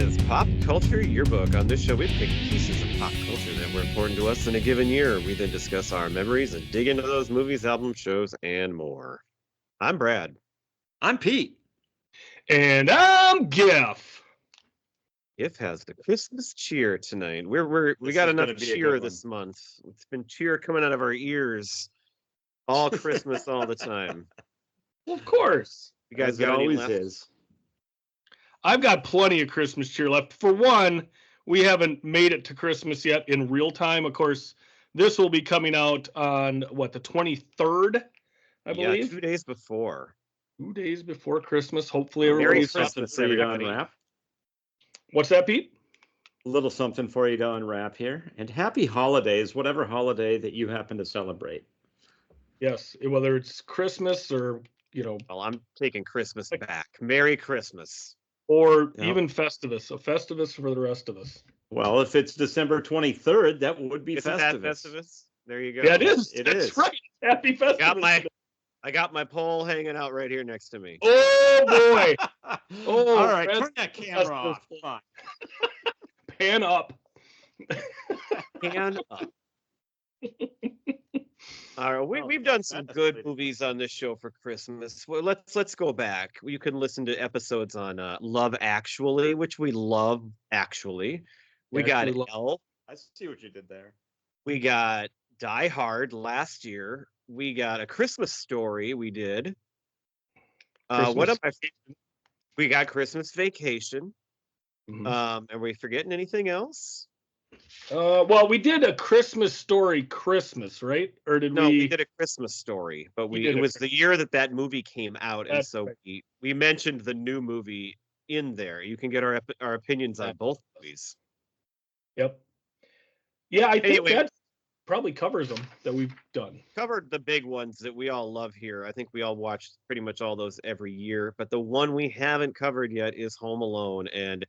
is Pop Culture Yearbook. On this show, we pick pieces of pop culture that were important to us in a given year. We then discuss our memories and dig into those movies, albums, shows, and more. I'm Brad. I'm Pete. And I'm Geoff. If has the Christmas cheer tonight. We This got is enough gonna be a cheer good this month. It's been cheer coming out of our ears all Christmas, all the time. Well, of course. You guys As it got any always left? is. I've got plenty of Christmas cheer left. For one, we haven't made it to Christmas yet in real time. Of course, this will be coming out on the 23rd, I believe. Yeah, 2 days before. 2 days before Christmas. Hopefully Merry everybody's Christmas, for you to everybody. unwrap. What's that, Pete? A little something for you to unwrap here. And happy holidays, whatever holiday that you happen to celebrate. Yes, whether it's Christmas or, Well, I'm taking Christmas back. Merry Christmas. or Yeah. even Festivus. So Festivus for the rest of us. Well, if it's December 23rd, that would be Isn't Festivus. that Festivus? There you go. Yeah, it is. It That's is. right. Happy Festivus. I got my pole hanging out right here next to me. Oh, boy. Oh, all right, Fred- turn that camera off. Come on. Pan up. Hand up. All right, we've done some good movies on this show for Christmas. Well, let's go back. You can listen to episodes on Love Actually, which we love. Actually, we got Actually love- Elf. I see what you did there. We got Die Hard last year. We got A Christmas Story. We did. What am I? We got Christmas Vacation. Mhm. Are we forgetting anything else? Well, we did A Christmas Story Christmas, right? Or did No, we? we did A Christmas Story, but We it did a was the year that movie came out, and That's so right. we mentioned the new movie in there. You can get our opinions on both movies. Yep. Yeah, I think Anyway. that probably covers them that we've done. Covered the big ones that we all love here. I think we all watch pretty much all those every year, but the one we haven't covered yet is Home Alone, and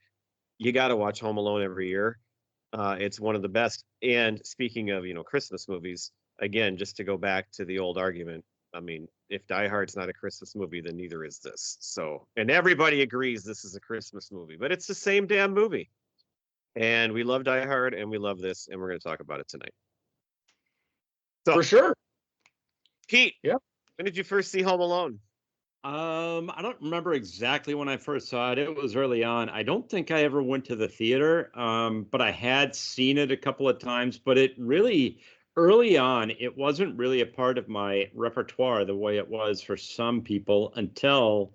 you got to watch Home Alone every year. It's one of the best. And speaking of, Christmas movies, again, just to go back to the old argument, I mean, if Die Hard's not a Christmas movie, then neither is this. So, and everybody agrees this is a Christmas movie, but it's the same damn movie. And we love Die Hard and we love this, and we're going to talk about it tonight. So, For sure. Pete, Yep. when did you first see Home Alone? I don't remember exactly when I first saw it. It was early on. I don't think I ever went to the theater, but I had seen it a couple of times. But it really, early on, it wasn't really a part of my repertoire the way it was for some people until,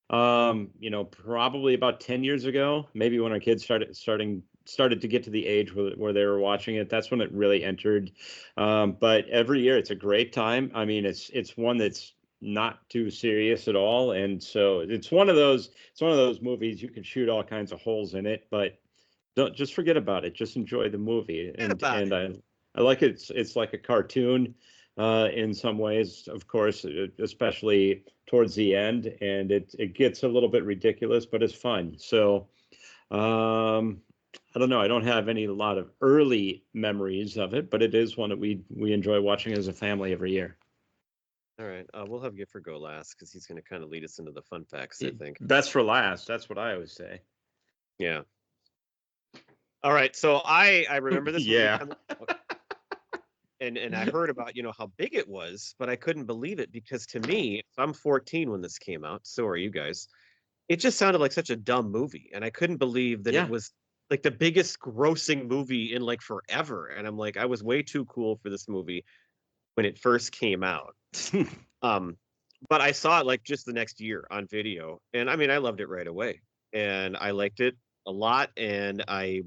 probably about 10 years ago, maybe when our kids started to get to the age where they were watching it. That's when it really entered. But every year, it's a great time. I mean, it's one that's not too serious at all, and so it's one of those movies you can shoot all kinds of holes in it, but don't just forget about it. Just enjoy the movie. I like it. It's like a cartoon in some ways, of course, especially towards the end, and it gets a little bit ridiculous, but it's fun. So I don't know. I don't have a lot of early memories of it, but it is one that we enjoy watching as a family every year. All right, we'll have Gifford go last because he's going to kind of lead us into the fun facts, I think. Best for last. That's what I always say. Yeah. All right, so I remember this movie Yeah. coming out, and I heard about, how big it was, but I couldn't believe it because to me, I'm 14 when this came out, so are you guys. It just sounded like such a dumb movie, and I couldn't believe that Yeah. it was like the biggest grossing movie in like forever. And I'm like, I was way too cool for this movie when it first came out. But I saw it like just the next year on video, and I mean, I loved it right away, and I liked it a lot, and I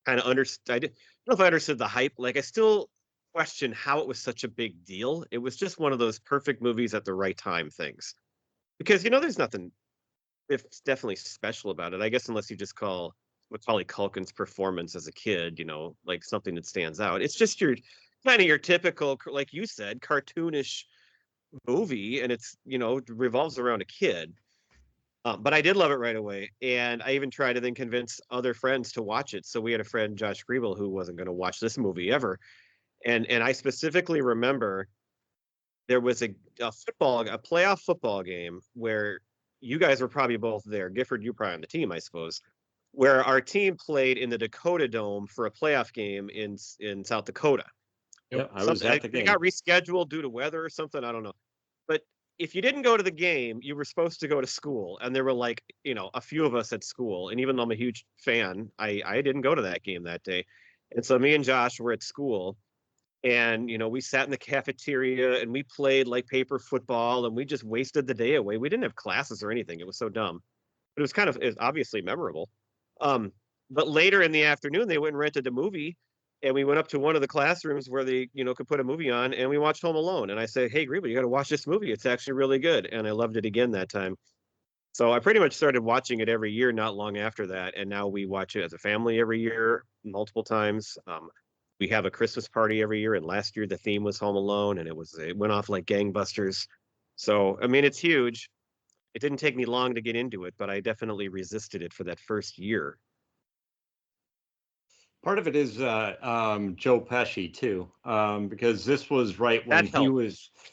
kind of understood. I don't know if I understood the hype. Like, I still question how it was such a big deal. It was just one of those perfect movies at the right time things, because there's nothing. It's definitely special about it, I guess, unless you just call Macaulay Culkin's performance as a kid, like something that stands out. It's just your typical, like you said, cartoonish movie, and it's revolves around a kid. But I did love it right away, and I even tried to then convince other friends to watch it. So we had a friend, Josh Griebel, who wasn't going to watch this movie ever, and I specifically remember there was a playoff football game where you guys were probably both there. Gifford, you probably on the team, I suppose. where our team played in the Dakota Dome for a playoff game in South Dakota. Yeah, I was at the They game. got rescheduled due to weather or something. I don't know. But if you didn't go to the game, you were supposed to go to school. And there were like, a few of us at school. And even though I'm a huge fan, I didn't go to that game that day. And so me and Josh were at school. And, we sat in the cafeteria and we played like paper football and we just wasted the day away. We didn't have classes or anything. It was so dumb. But it was obviously memorable. But later in the afternoon, they went and rented a movie. And we went up to one of the classrooms where they, could put a movie on, and we watched Home Alone. And I said, "Hey, Greenwood, you got to watch this movie. It's actually really good." And I loved it again that time. So I pretty much started watching it every year, not long after that. And now we watch it as a family every year, multiple times. We have a Christmas party every year, and last year the theme was Home Alone, and it went off like gangbusters. So I mean, it's huge. It didn't take me long to get into it, but I definitely resisted it for that first year. Part of it is Joe Pesci too, because this was right when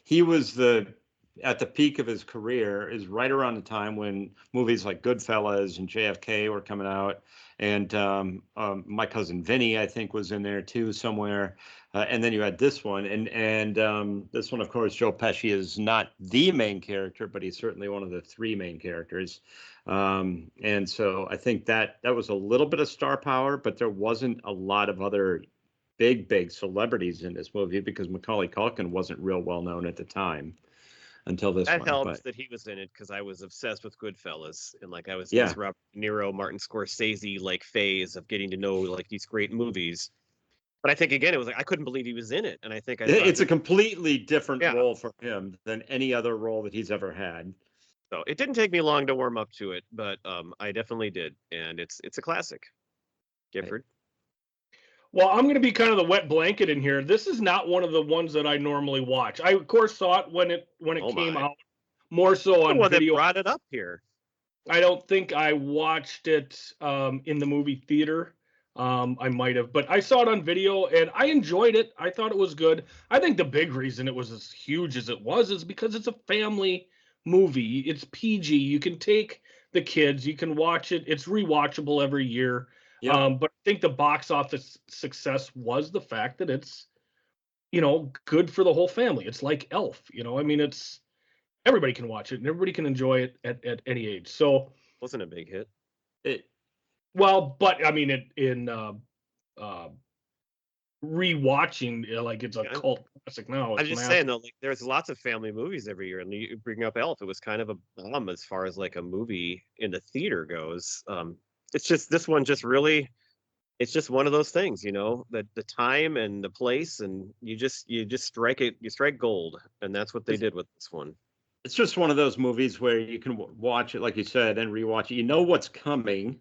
he was at the peak of his career, is right around the time when movies like Goodfellas and JFK were coming out, and My Cousin Vinny, I think, was in there too somewhere, and then you had this one, and this one, of course, Joe Pesci is not the main character, but he's certainly one of the three main characters. And so I think that was a little bit of star power, but there wasn't a lot of other big celebrities in this movie because Macaulay Culkin wasn't real well known at the time until this one. That helps that he was in it because I was obsessed with Goodfellas, and like I was in this Robert De Niro, Martin Scorsese like phase of getting to know like these great movies. But I think again, it was like I couldn't believe he was in it, and I think it's a completely different role for him than any other role that he's ever had. So it didn't take me long to warm up to it, but I definitely did, and it's a classic. Gifford. Well, I'm going to be kind of the wet blanket in here. This is not one of the ones that I normally watch. I of course saw it when it came out, more so on video. That brought it up here. I don't think I watched it in the movie theater. I might have, but I saw it on video and I enjoyed it. I thought it was good. I think the big reason it was as huge as it was is because it's a family movie. It's PG. You can take the kids, you can watch it. It's rewatchable every year. Yep. But I think the box office success was the fact that it's, good for the whole family. It's like Elf, I mean, it's everybody can watch it and everybody can enjoy it at any age. So wasn't a big hit. But I mean, in rewatching, like it's a cult classic now. I'm just saying though, like there's lots of family movies every year, and you bring up Elf. It was kind of a bomb as far as like a movie in the theater goes. It's just this one just really, it's just one of those things, that the time and the place, and you just strike it, you strike gold, and that's what they did with this one. It's just one of those movies where you can watch it, like you said, and rewatch it. You know what's coming,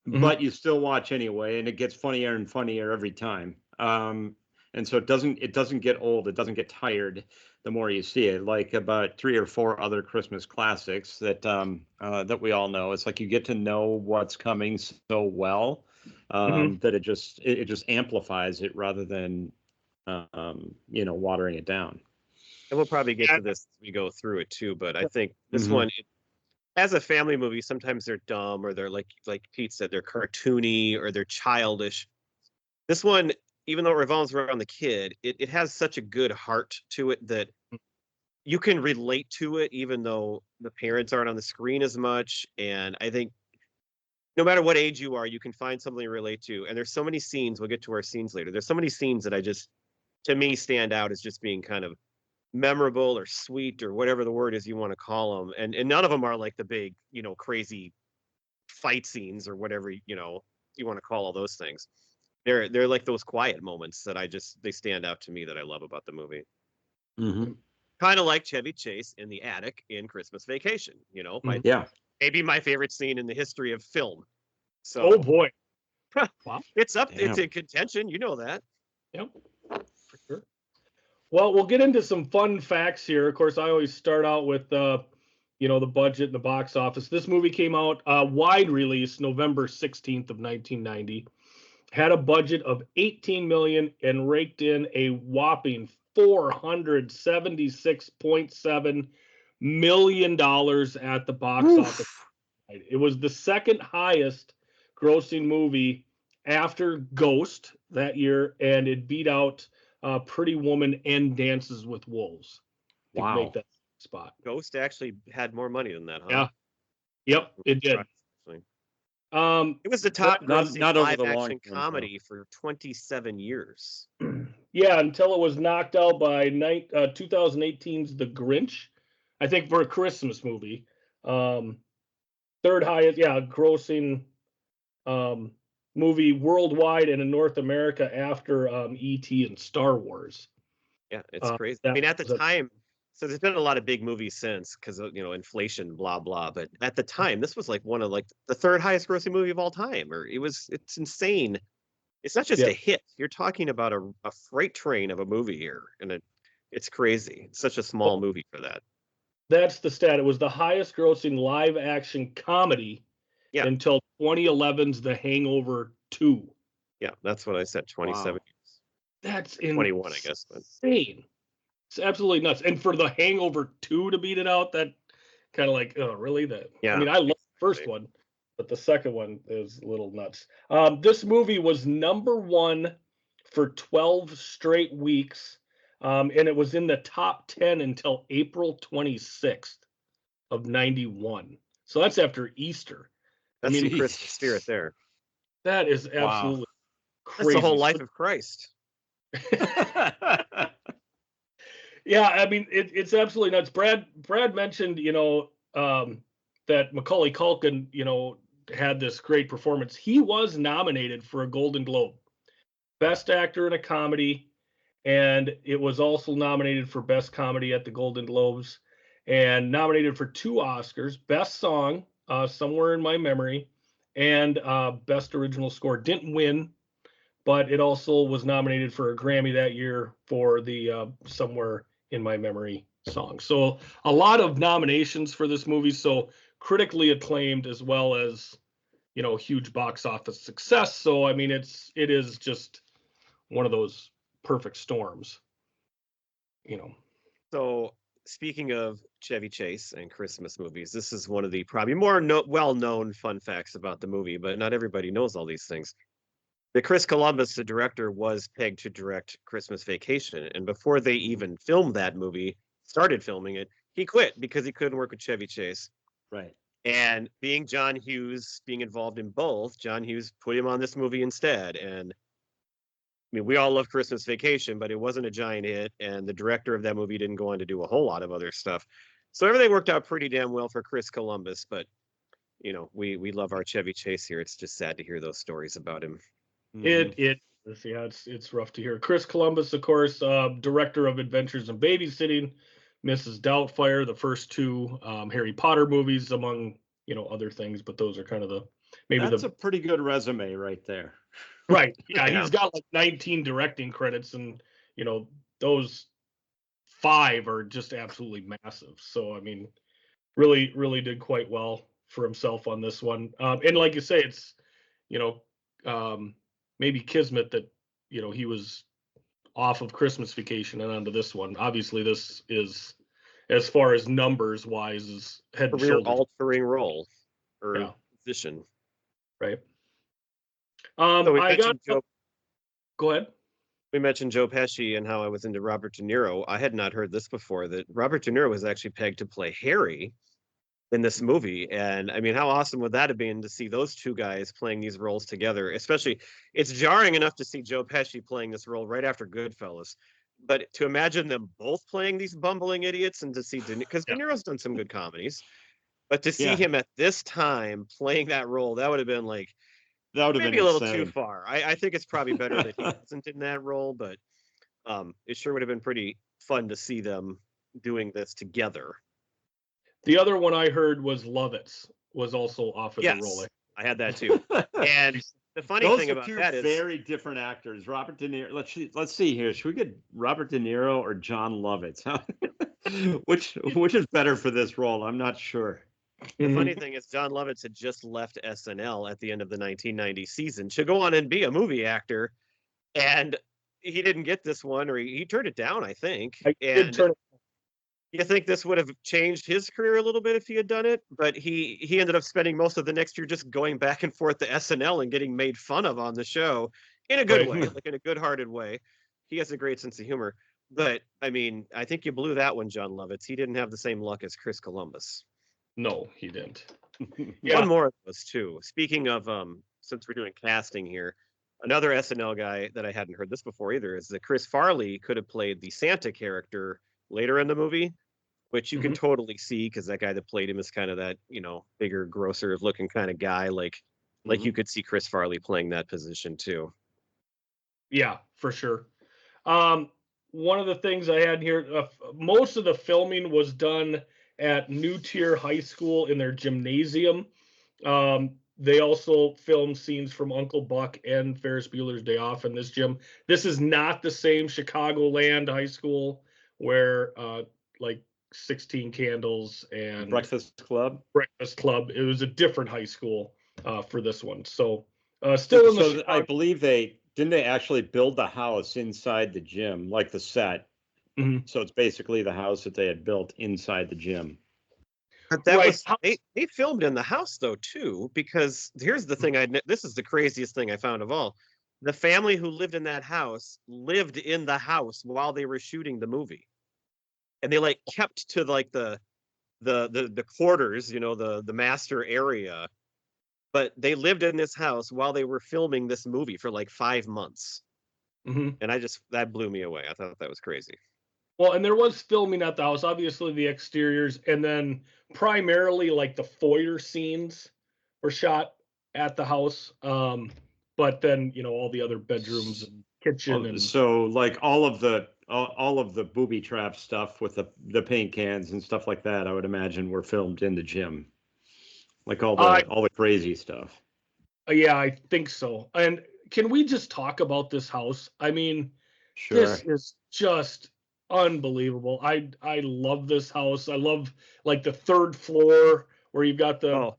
but you still watch anyway, and it gets funnier and funnier every time. And so it doesn't get old. It doesn't get tired the more you see it. Like about 3 or 4 other Christmas classics that that we all know. It's like you get to know what's coming so well that it just amplifies it rather than watering it down. And we'll probably get to this as we go through it too. But I think this one, as a family movie, sometimes they're dumb or they're like Pete said, they're cartoony or they're childish. This one, even though it revolves around the kid, it has such a good heart to it that you can relate to it, even though the parents aren't on the screen as much. And I think no matter what age you are, you can find something to relate to. And there's so many scenes, we'll get to our scenes later. There's so many scenes that to me, stand out as just being kind of memorable or sweet or whatever the word is you want to call them. And none of them are like the big, crazy fight scenes or whatever, you want to call all those things. They're like those quiet moments that they stand out to me that I love about the movie. Kind of like Chevy Chase in the attic in Christmas Vacation, maybe my favorite scene in the history of film. So, oh boy, wow. It's in contention. You know that. Yep, for sure. Well, we'll get into some fun facts here. Of course, I always start out with the budget and the box office. This movie came out wide release November 16th of 1990. Had a budget of $18 million and raked in a whopping $476.7 million at the box office. It was the second highest grossing movie after Ghost that year, and it beat out Pretty Woman and Dances with Wolves to Wow. make that spot. Ghost actually had more money than that, huh? Yeah. Yep, it did. Actually. Um, It was the top grossing not over live the long action term, comedy for 27 years. yeah, until it was knocked out by 2018's The Grinch, I think, for a Christmas movie. Third highest, grossing movie worldwide and in North America after E.T. and Star Wars. Yeah, it's crazy. I mean, at the time, so there's been a lot of big movies since because of, inflation, blah blah. But at the time, this was like one of like the third highest grossing movie of all time, or it's insane. It's not just a hit. You're talking about a freight train of a movie here, and it's crazy. It's such a small movie for that. That's the stat. It was the highest grossing live action comedy until 2011's The Hangover 2. Yeah, that's what I said. 27 years. That's 21, I guess. Insane. It's absolutely nuts. And for The Hangover 2 to beat it out, that kind of like, oh, really? I mean, I love the first one, but the second one is a little nuts. This movie was number one for 12 straight weeks, and it was in the top 10 until April 26th of 91. So that's after Easter. That's the Christmas spirit there. That is absolutely crazy. That's the whole life of Christ. Yeah, I mean, it's absolutely nuts. Brad mentioned, that Macaulay Culkin, had this great performance. He was nominated for a Golden Globe, Best Actor in a Comedy, and it was also nominated for Best Comedy at the Golden Globes, and nominated for 2 Oscars, Best Song, Somewhere in My Memory, and Best Original Score. Didn't win, but it also was nominated for a Grammy that year for the Somewhere in My Memory song. So a lot of nominations for this movie. So critically acclaimed as well as, huge box office success. So, I mean, it is just one of those perfect storms, So speaking of Chevy Chase and Christmas movies, this is one of the probably more well-known fun facts about the movie, but not everybody knows all these things. That Chris Columbus, the director, was pegged to direct Christmas Vacation. And before they even started filming it, he quit because he couldn't work with Chevy Chase. Right. And being John Hughes, being involved in both, John Hughes put him on this movie instead. And I mean, we all love Christmas Vacation, but it wasn't a giant hit. And the director of that movie didn't go on to do a whole lot of other stuff. So everything worked out pretty damn well for Chris Columbus. But, we love our Chevy Chase here. It's just sad to hear those stories about him. It's rough to hear. Chris Columbus, of course, director of Adventures in Babysitting, Mrs. Doubtfire, the first 2 Harry Potter movies, among other things. But those are kind of that's a pretty good resume right there. Right. Yeah, he's got like 19 directing credits, and those 5 are just absolutely massive. So I mean, really, really did quite well for himself on this one. And like you say, it's maybe kismet that he was off of Christmas Vacation and onto this one. Obviously, this is, as far as numbers wise, is head and shoulders altering role or position. Right. So go ahead. We mentioned Joe Pesci and how I was into Robert De Niro. I had not heard this before, that Robert De Niro was actually pegged to play Harry in this movie. And I mean, how awesome would that have been to see those 2 guys playing these roles together? Especially, it's jarring enough to see Joe Pesci playing this role right after Goodfellas, but to imagine them both playing these bumbling idiots, and to see because De Niro's done some good comedies, but to see him at this time playing that role, that would have been like, that would have maybe been a little insane. too far. I think it's probably better that he wasn't in that role, but it sure would have been pretty fun to see them doing this together. The other one I heard was Lovitz was also off of the role. I had that too. And the funny thing about that is very different actors. Robert De Niro. Let's see here. Should we get Robert De Niro or John Lovitz? Which is better for this role? I'm not sure. The funny thing is, John Lovitz had just left SNL at the end of the 1990 season to go on and be a movie actor, and he didn't get this one, or he turned it down, I think. You think this would have changed his career a little bit if he had done it? But he ended up spending most of the next year just going back and forth to SNL and getting made fun of on the show in a good Right. way, like in a good-hearted way. He has a great sense of humor. But I mean, I think you blew that one, John Lovitz. He didn't have the same luck as Chris Columbus. No, he didn't. One Yeah. more of those too. Speaking of, since we're doing casting here, another SNL guy that I hadn't heard this before either is that Chris Farley could have played the Santa character later in the movie, which you can totally see because that guy that played him is kind of that, bigger, grosser looking kind of guy. Like you could see Chris Farley playing that position too. Yeah, for sure. One of the things I had here, most of the filming was done at New Tier High School in their gymnasium. They also filmed scenes from Uncle Buck and Ferris Bueller's Day Off in this gym. This is not the same Chicagoland High School where like 16 Candles and Breakfast Club. It was a different high school for this one. So still in the So I believe they actually build the house inside the gym, like the set. Mhm. So it's basically the house that they had built inside the gym. But that Right. was they filmed in the house though too, because here's the thing. This is the craziest thing I found of all. The family who lived in that house lived in the house while they were shooting the movie, and they like kept to like the quarters, the master area. But they lived in this house while they were filming this movie for like 5 months, Mhm. and that blew me away. I thought that was crazy. Well, and there was filming at the house, obviously the exteriors, and then primarily like the foyer scenes were shot at the house. But then all the other bedrooms and kitchen and So like all of the booby trap stuff with the paint cans and stuff like that, I would imagine were filmed in the gym. Like all the crazy stuff. yeah, I think so. And can we just talk about this house? I mean, Sure. this is just unbelievable. I love this house. I love like the third floor where you've got the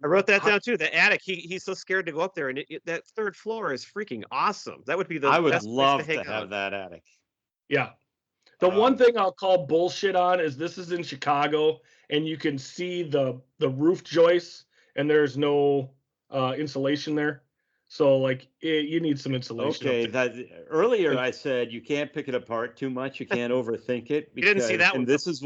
I wrote that down too. The attic. He's so scared to go up there, and that third floor is freaking awesome. That would be the I would best love place to to hang have out. that attic. Yeah. The one thing I'll call bullshit on is this is in Chicago and you can see the roof joists and there's no insulation there. So like you need some insulation. Okay, up there. that earlier I said you can't pick it apart too much. You can't overthink it. You didn't see that one And this is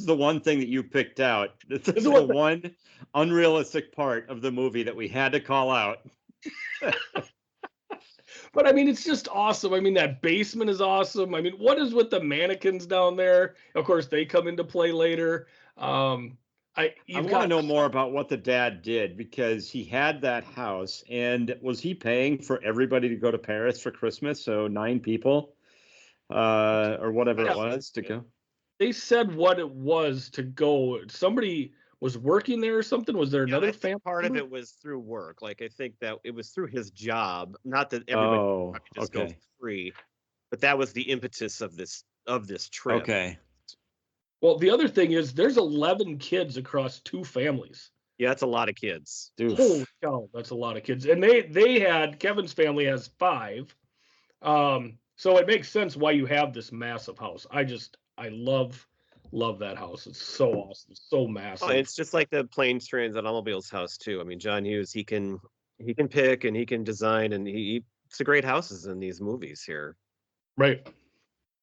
the one thing that you picked out. This is the what one unrealistic part of the movie that we had to call out. But I mean, it's just awesome. I mean, that basement is awesome. I mean, what is with the mannequins down there? Of course, they come into play later. I want to know more about what the dad did because he had that house, and was he paying for everybody to go to Paris for Christmas? So 9 people, or whatever it was to go. They said what it was to go. Somebody was working there or something. Was there another family? Part of it was through work. Like I think that it was through his job. Not that everybody just goes free, but that was the impetus of this trip. Okay. Well, the other thing is there's 11 kids across 2 families. Yeah, that's a lot of kids. Dude. Holy cow, that's a lot of kids. And they had Kevin's family has 5. So it makes sense why you have this massive house. I love that house. It's so awesome. It's so massive. Oh, it's just like the Planes, Trains, and Automobiles house too. I mean, John Hughes, he can pick and he can design, and it's a great houses in these movies here. Right.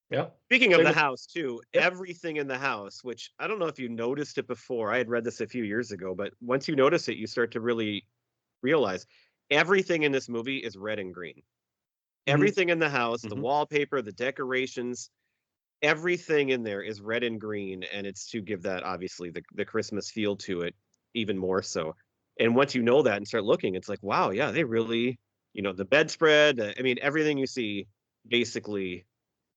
Yeah. Speaking of the house too, everything in the house, which I don't know if you noticed it before. I had read this a few years ago, but once you notice it, you start to really realize everything in this movie is red and green. Everything in the house, the wallpaper, the decorations, everything in there is red and green, and it's to give that obviously the Christmas feel to it even more so. And once you know that and start looking, it's like, wow, yeah, they really, the bedspread, I mean, everything you see basically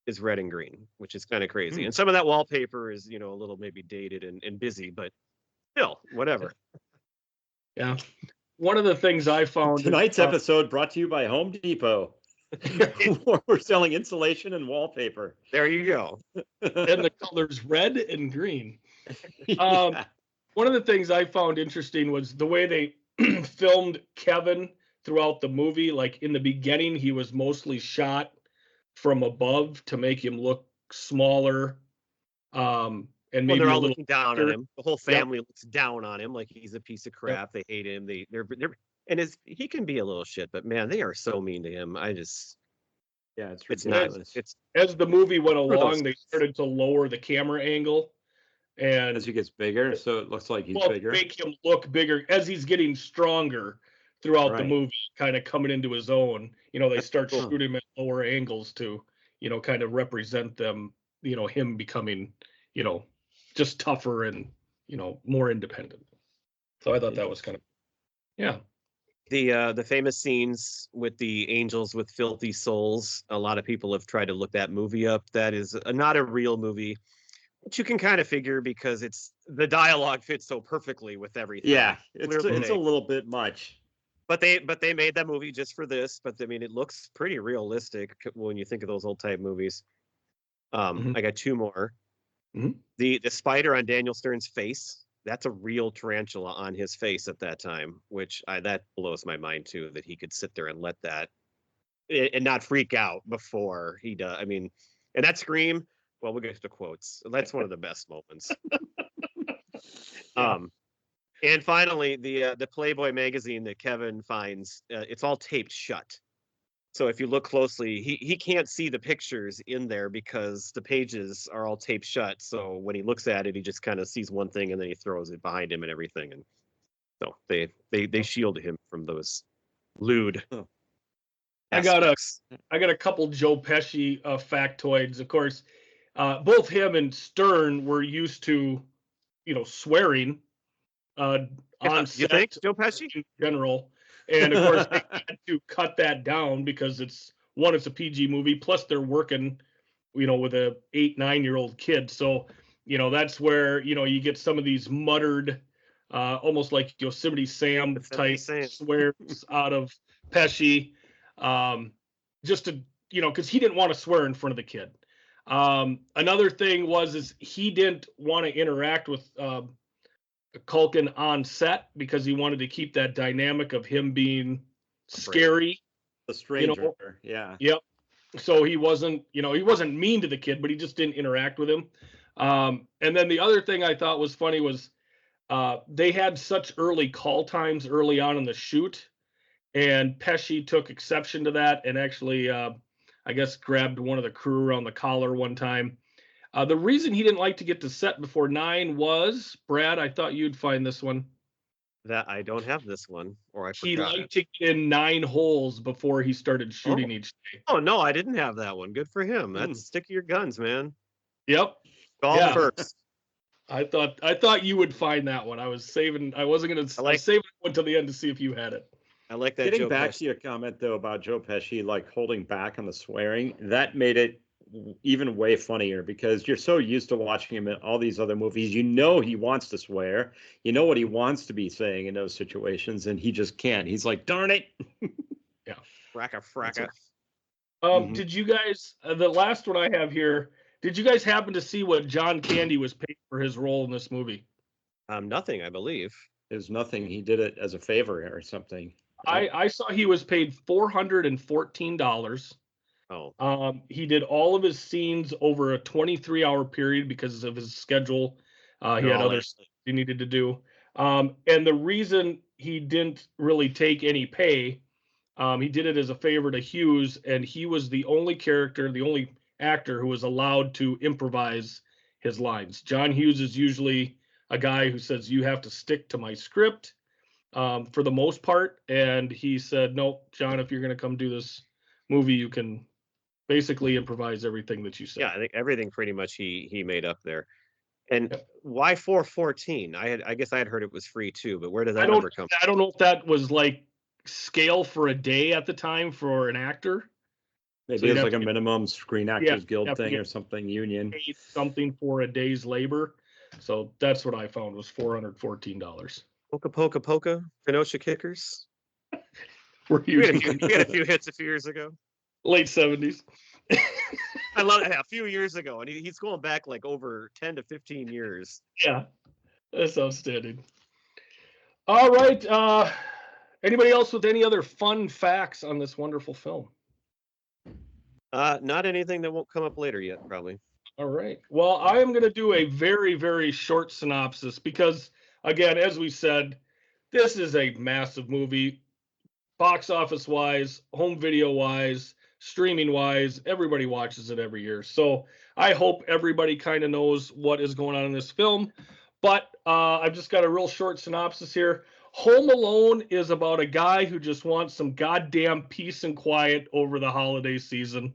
is red and green, which is kind of crazy. And some of that wallpaper is, a little maybe dated and busy, but still, whatever. Yeah. One of the things I found tonight's episode brought to you by Home Depot. We're selling insulation and wallpaper. There you go. And the colors red and green. Yeah. One of the things I found interesting was the way they filmed Kevin throughout the movie. Like in the beginning, he was mostly shot from above to make him look smaller. and Well, maybe they're a all little. looking down on him. The whole Yep. family looks down on him like he's a piece of crap. They hate him. They're and he can be a little shit, but man, they are so mean to him. Yeah, it's It's ridiculous. not. It's As the movie went those along, they guys. started to lower the camera angle and As he gets bigger, so it looks like he's well, bigger. make him look bigger as he's getting stronger throughout the Right. movie, kind of coming into his own. They start cool. shooting him at lower angles to, kind of represent them, him becoming, just tougher and, more independent. So I thought that was kind of, yeah. The famous scenes with the angels with filthy souls. A lot of people have tried to look that movie up. That is not a real movie, but you can kind of figure because the dialogue fits so perfectly with everything. Yeah, it's Clearly a little bit much. But they made that movie just for this. But I mean, it looks pretty realistic when you think of those old type movies. Mhm. I got two more. Mhm. The spider on Daniel Stern's face. That's a real tarantula on his face at that time, which that blows my mind too. That he could sit there and let that and not freak out before he does. I mean, and that scream. Well, we'll get to quotes. That's one of the best moments. Yeah. And finally, the Playboy magazine that Kevin finds, it's all taped shut. So if you look closely, he can't see the pictures in there because the pages are all taped shut. So when he looks at it, he just kind of sees one thing and then he throws it behind him and everything. And so they shielded him from those lewd. Oh. I got a couple Joe Pesci factoids. Of course, both him and Stern were used to, swearing on You set think, Joe Pesci? in general, and of course they had to cut that down because it's a PG movie. Plus they're working, with a 8-9-year-old kid. So that's where you get some of these muttered, almost like Yosemite Sam type swears out of Pesci. Just to, because he didn't want to swear in front of the kid. Another thing is he didn't want to interact with Culkin on set because he wanted to keep that dynamic of him being scary. The stranger, yeah. Yep. So he wasn't mean to the kid, but he just didn't interact with him. And then the other thing I thought was funny was they had such early call times early on in the shoot. And Pesci took exception to that and actually, I guess, grabbed one of the crew around the collar one time. The reason he didn't like to get to set before 9 was, Brad, I thought you'd find this one. That I don't have this one, or I He forgot. liked to get in 9 holes before he started shooting each day. Oh no, I didn't have that one. Good for him. That's stick to your guns, man. Yep. All first. I thought you would find that one. I was saving. I wasn't gonna. I was saving it until the end to see if you had it. I like that. Getting back to your comment though about Joe Pesci like holding back on the swearing, that made it even way funnier because you're so used to watching him in all these other movies. He wants to swear. You know what he wants to be saying in those situations, and he just can't. He's like, darn it. Yeah. Fracka. Did you guys? The last one I have here. Did you guys happen to see what John Candy was paid for his role in this movie? Nothing, I believe. There's nothing. He did it as a favor or something. I saw he was paid $414. Oh. He did all of his scenes over a 23-hour period because of his schedule. He had other stuff he needed to do. And the reason he didn't really take any pay, he did it as a favor to Hughes, and he was the only actor who was allowed to improvise his lines. John Hughes is usually a guy who says, you have to stick to my script for the most part. And he said, no, John, if you're going to come do this movie, you can basically improvise everything that you say. Yeah, I think everything pretty much he made up there. And why 414? I guess I had heard it was free too, but where did that number come from? I don't know if that was like scale for a day at the time for an actor. Maybe it's like a minimum Screen Actors Guild thing or something, union. Something for a day's labor. So that's what I found was $414. Polka, Kenosha Kickers. We had a few hits a few years ago. Late 70s. I love it. A few years ago, and he's going back like over 10 to 15 years. Yeah, that's outstanding. All right. Anybody else with any other fun facts on this wonderful film? Not anything that won't come up later yet, probably. All right. Well, I am going to do a very, very short synopsis because, again, as we said, this is a massive movie, box office wise, home video wise, streaming wise. Everybody watches it every year. So I hope everybody kind of knows what is going on in this film. But I've just got a real short synopsis here. Home Alone is about a guy who just wants some goddamn peace and quiet over the holiday season.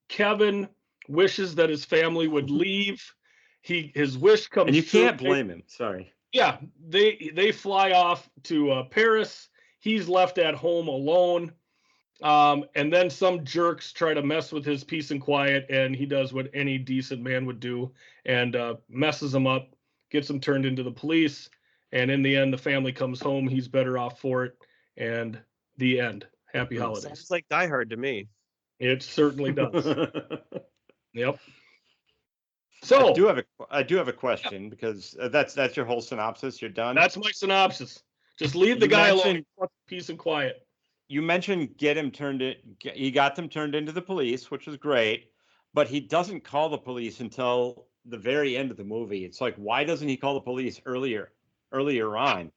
Kevin wishes that his family would leave. His wish comes And you true. can't blame him. Sorry. Yeah, they fly off to Paris. He's left at home alone. And then some jerks try to mess with his peace and quiet, and he does what any decent man would do and messes them up, gets them turned into the police. And in the end, the family comes home. He's better off for it. And the end. Happy holidays. Sounds like Die Hard to me. It certainly does. Yep. So I do have a question because that's your whole synopsis. You're done. that's my synopsis. Just leave the You guy alone. mentioned- He wants peace and quiet. You mentioned he got them turned into the police, which is great, but he doesn't call the police until the very end of the movie. It's like, why doesn't he call the police earlier on?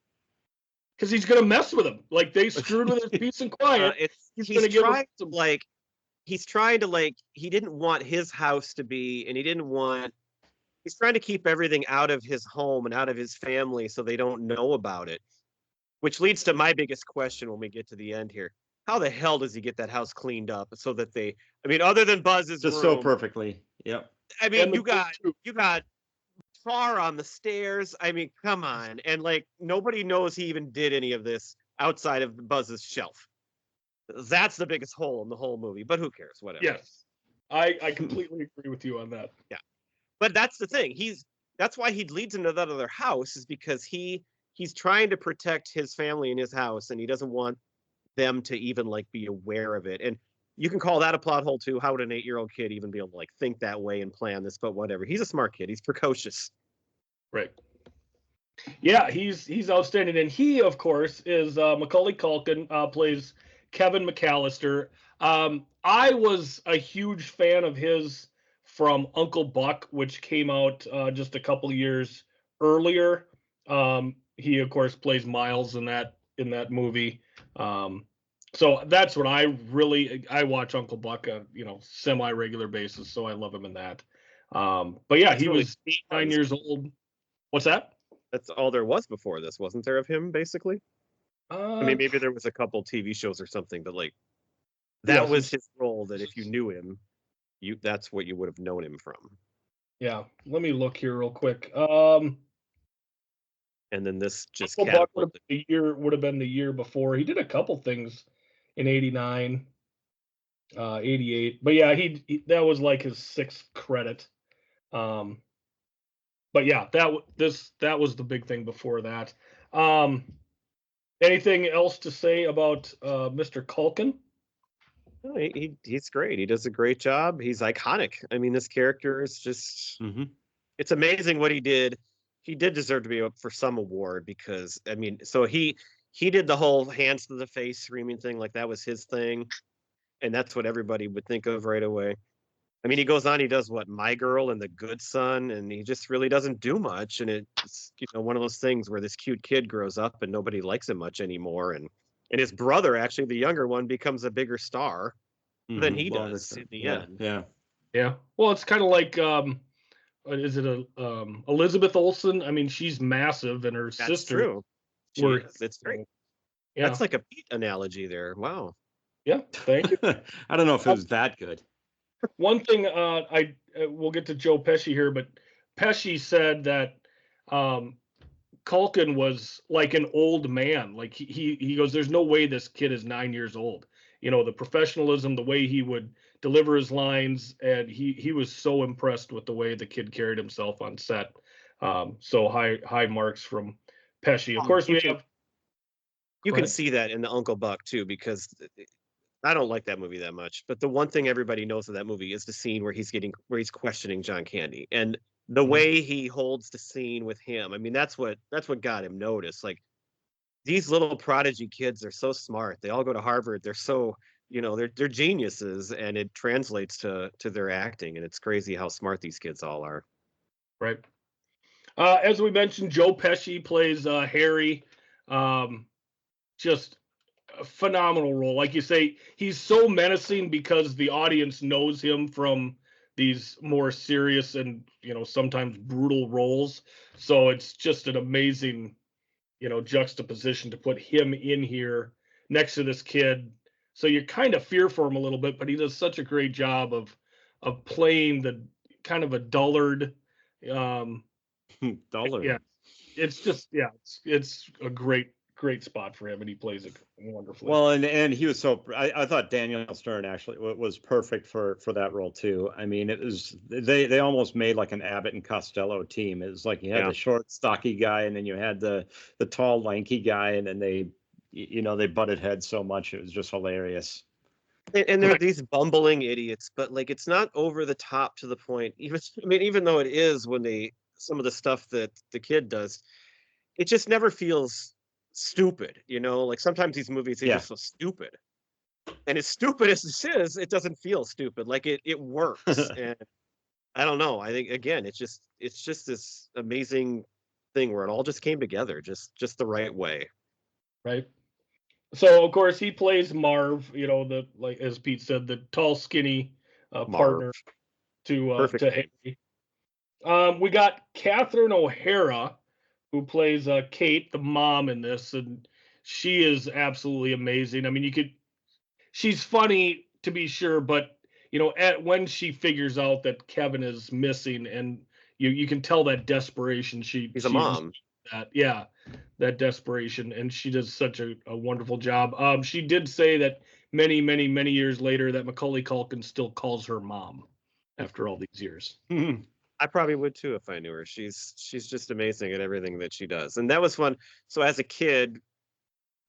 Because he's gonna mess with him. Like they screwed with his peace and quiet. He's gonna give him trying to like, he didn't want his house to be, and he's trying to keep everything out of his home and out of his family so they don't know about it. Which leads to my biggest question when we get to the end here. How the hell does he get that house cleaned up so that other than Buzz's Just room, so perfectly. Yep. I mean, And you got tar on the stairs. I mean, come on. And like nobody knows he even did any of this outside of Buzz's shelf. That's the biggest hole in the whole movie, but who cares? Whatever. Yes, I completely agree with you on that. Yeah. But that's the thing. That's why he leads him to that other house, is because he's trying to protect his family in his house, and he doesn't want them to even like be aware of it. And you can call that a plot hole too. How would an 8-year-old kid even be able to like think that way and plan this? But whatever. He's a smart kid. He's precocious. Right. Yeah, he's outstanding, and he, of course, is Macaulay Culkin. Plays Kevin McAllister. I was a huge fan of his from Uncle Buck, which came out just a couple years earlier. He, of course, plays Miles in that movie. So that's what I watch Uncle Buck on semi-regular basis. So I love him in that. But yeah, he was 8-9 years old. What's that? That's all there was before this, wasn't there, of him, basically? I mean, maybe there was a couple TV shows or something, but like that was his role, that if you knew him, that's what you would have known him from. Yeah, let me look here real quick. And then this just Uncle Buck would have been the year before. He did a couple things in 89, 88. But yeah, he that was like his 6th credit. But yeah, that was the big thing before that. Anything else to say about Mr. Culkin? He's great. He does a great job. He's iconic. I mean, this character is just it's amazing what he did. He did deserve to be up for some award because I mean, so he did the whole hands to the face screaming thing, like that was his thing, and that's what everybody would think of right away. I mean, he goes on, he does what, My Girl and The Good Son, and he just really doesn't do much, and it's one of those things where this cute kid grows up and nobody likes him much anymore, and his brother, actually the younger one, becomes a bigger star than he does in the end. Yeah. Well, it's kind of like is it Elizabeth Olsen? I mean, she's massive, and her That's sister. True. It's great. Yeah. That's like a Pete analogy there. Wow. Yeah. Thank you. I don't know if it was that good. One thing, we'll get to Joe Pesci here, but Pesci said that Culkin was like an old man. Like he goes, there's no way this kid is 9 years old. The professionalism, the way he would deliver his lines, and he was so impressed with the way the kid carried himself on set. So high marks from Pesci. Of course, you can see that in the Uncle Buck too, because I don't like that movie that much. But the one thing everybody knows of that movie is the scene where he's questioning John Candy, and the way he holds the scene with him. I mean, that's what got him noticed. Like, these little prodigy kids are so smart. They all go to Harvard. They're so they're geniuses, and it translates to their acting, and it's crazy how smart these kids all are. Right. As we mentioned, Joe Pesci plays Harry. Just a phenomenal role. Like you say, he's so menacing because the audience knows him from these more serious and sometimes brutal roles. So it's just an amazing juxtaposition to put him in here next to this kid. So you kind of fear for him a little bit, but he does such a great job of playing the kind of a dullard. Dullard. Yeah, it's just it's a great spot for him, and he plays it wonderfully. Well, and he was I thought Daniel Stern actually was perfect for that role too. I mean, it was they almost made like an Abbott and Costello team. It was like you had the short, stocky guy, and then you had the tall, lanky guy, and then they butted heads so much it was just hilarious. And they're these bumbling idiots, but like it's not over the top to the point. Even though it is when some of the stuff that the kid does, it just never feels stupid. Like sometimes these movies they just feel stupid, and as stupid as this is, it doesn't feel stupid. Like it works. And I don't know, I think again it's just this amazing thing where it all just came together just the right way. Right. So of course he plays Marv, the, like as Pete said, the tall skinny partner to Harry. We got Catherine O'Hara, who plays Kate, the mom in this, and she is absolutely amazing. I mean, she's funny to be sure, but when she figures out that Kevin is missing, and you can tell that desperation. She's a mom. That desperation, and she does such a wonderful job. She did say that many, many, many years later that Macaulay Culkin still calls her mom after all these years. I probably would too if I knew her. She's just amazing at everything that she does. And that was fun. So as a kid,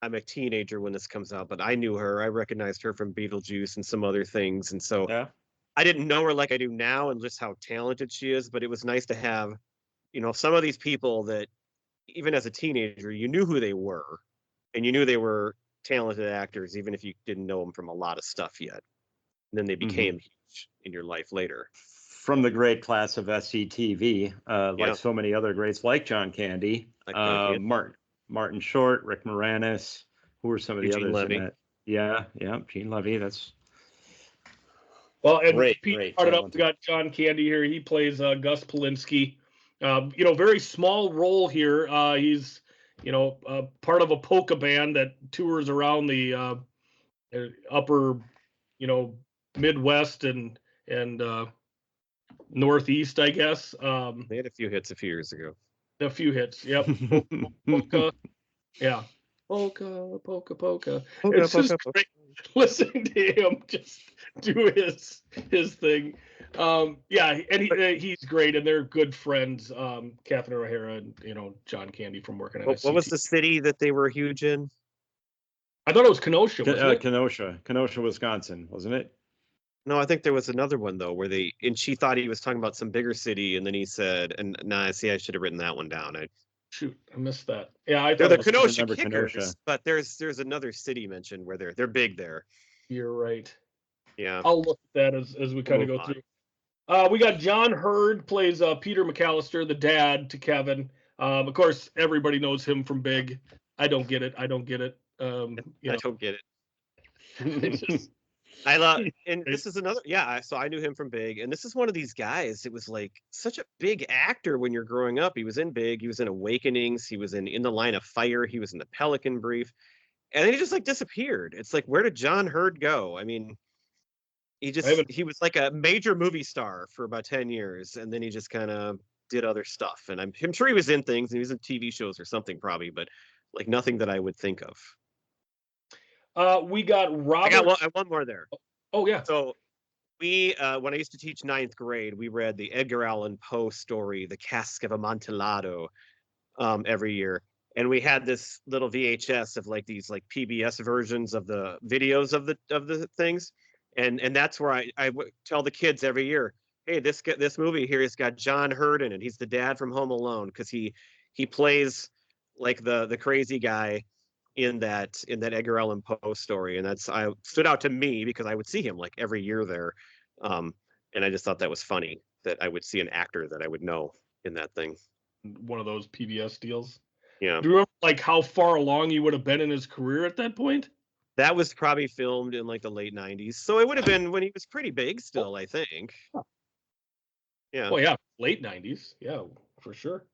I'm a teenager when this comes out, but I knew her. I recognized her from Beetlejuice and some other things. And so I didn't know her like I do now and just how talented she is, but it was nice to have, some of these people that even as a teenager, you knew who they were, and you knew they were talented actors, even if you didn't know them from a lot of stuff yet. And then they became huge in your life later. From the great class of SCTV, like so many other greats, like John Candy, Martin Short, Rick Moranis. Who were some of the Eugene others Levy. in that? Yeah, Gene Levy. That's and great. Pete started up. We got John Candy here. He plays Gus Polinski. Very small role here. He's part of a polka band that tours around the upper Midwest and Northeast, I guess. They had a few hits a few years ago. A few hits, yep. Polka, yeah. Polka. It's just great listening to him just do his thing. And he's great, and they're good friends. Catherine O'Hara and John Candy from working at. What was the city that they were huge in? I thought it was Kenosha. Kenosha, Wisconsin, wasn't it? No, I think there was another one though where she thought he was talking about some bigger city, and then he said, and I should have written that one down. I missed that. Yeah, they're the Kenosha Kickers, but there's another city mentioned where they're big there. You're right. Yeah, I'll look at that as we kind of go through. We got John Hurd plays Peter McAllister, the dad to Kevin. Of course, everybody knows him from Big. I don't get it. I don't get it. I don't get it. I love, and this is another, so I knew him from Big, and this is one of these guys. It was like such a big actor when you're growing up. He was in Big, he was in Awakenings, he was in the Line of Fire, he was in the Pelican Brief, and then he just like disappeared. It's like, where did John Hurd go? I mean, he was like a major movie star for about 10 years, and then he just kind of did other stuff. And I'm sure he was in things, and he was in TV shows or something probably, but like nothing that I would think of. We got Robert. I got one more there. Oh yeah. So we, when I used to teach 9th grade, we read the Edgar Allan Poe story, The Cask of Amontillado, every year, and we had this little VHS of like these like PBS versions of the videos of the things, and that's where I would tell the kids every year, hey, this movie here has got John Hurd in it. He's the dad from Home Alone because he plays like the crazy guy. in that Edgar Allan Poe story, and that's I stood out to me because I would see him like every year there, and I just thought that was funny that I would see an actor that I would know in that thing. One of those PBS deals. Yeah, Do you remember like how far along you would have been in his career at that point? that was probably filmed in like the late '90s, so it would have been when he was pretty big still, I think. Yeah. Oh yeah, late '90s. Yeah, for sure.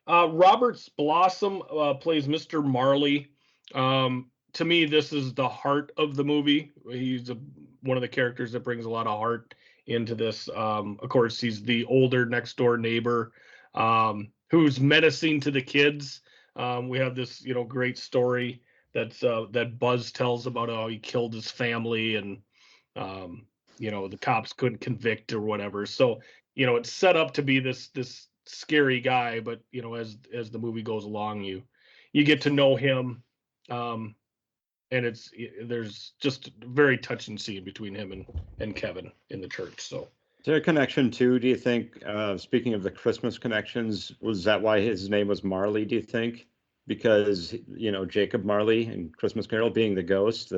Robert Blossom plays Mr. Marley. To me, this is the heart of the movie. He's one of the characters that brings a lot of heart into this. Of course, he's the older next door neighbor who's menacing to the kids. We have this, great story that Buzz tells about how he killed his family, and the cops couldn't convict or whatever. So, it's set up to be this scary guy, but as the movie goes along, you get to know him, and there's just a very touching scene between him and Kevin in the church. So is there a connection too, do you think, speaking of the Christmas connections, was that why his name was Marley, do you think? Because Jacob Marley in Christmas Carol being the ghost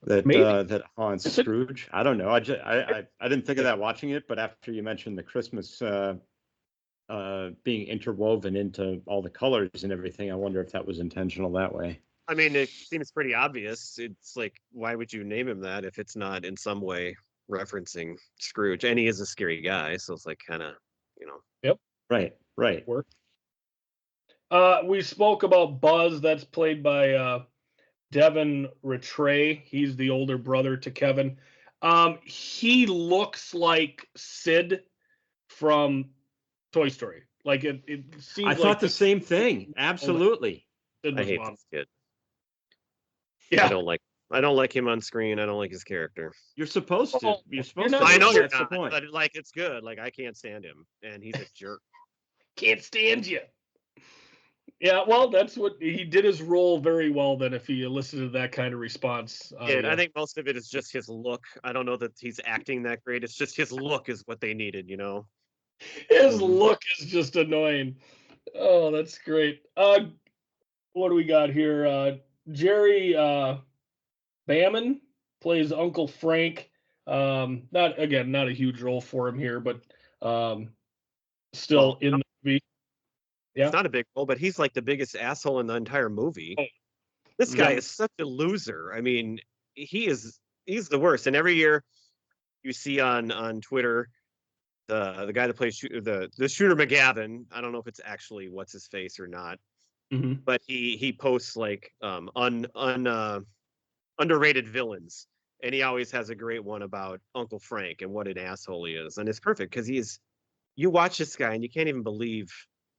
that haunts Scrooge. I don't know, I didn't think of that watching it, but after you mentioned the Christmas being interwoven into all the colors and everything, I wonder if that was intentional that way. I mean, it seems pretty obvious. It's like, why would you name him that if it's not in some way referencing Scrooge? And he is a scary guy, so it's like kind of, Yep. Right. Work. We spoke about Buzz. That's played by Devin Rattray. He's the older brother to Kevin. He looks like Sid from Toy Story. Like it seems. I thought the same thing. Absolutely. I hate this kid. Yeah. I don't like him on screen. I don't like his character. You're supposed to. You're supposed to. I know you're That's not, the point. but like it's good. Like I can't stand him, and he's a jerk. Can't stand you. Yeah, well, that's what he did his role very well. Then, if he elicited that kind of response, Yeah, I think most of it is just his look. I don't know that he's acting that great. It's just his look is what they needed, His look is just annoying. Oh, that's great. What do we got here? Jerry Baman plays Uncle Frank. Not a huge role for him here, but still in the movie. Yeah, it's not a big role, but he's like the biggest asshole in the entire movie. This guy is such a loser. I mean, he's the worst. And every year you see on Twitter the guy that plays the Shooter McGavin. I don't know if it's actually what's his face or not, but he posts like underrated villains, and he always has a great one about Uncle Frank and what an asshole he is, and it's perfect because you watch this guy and you can't even believe,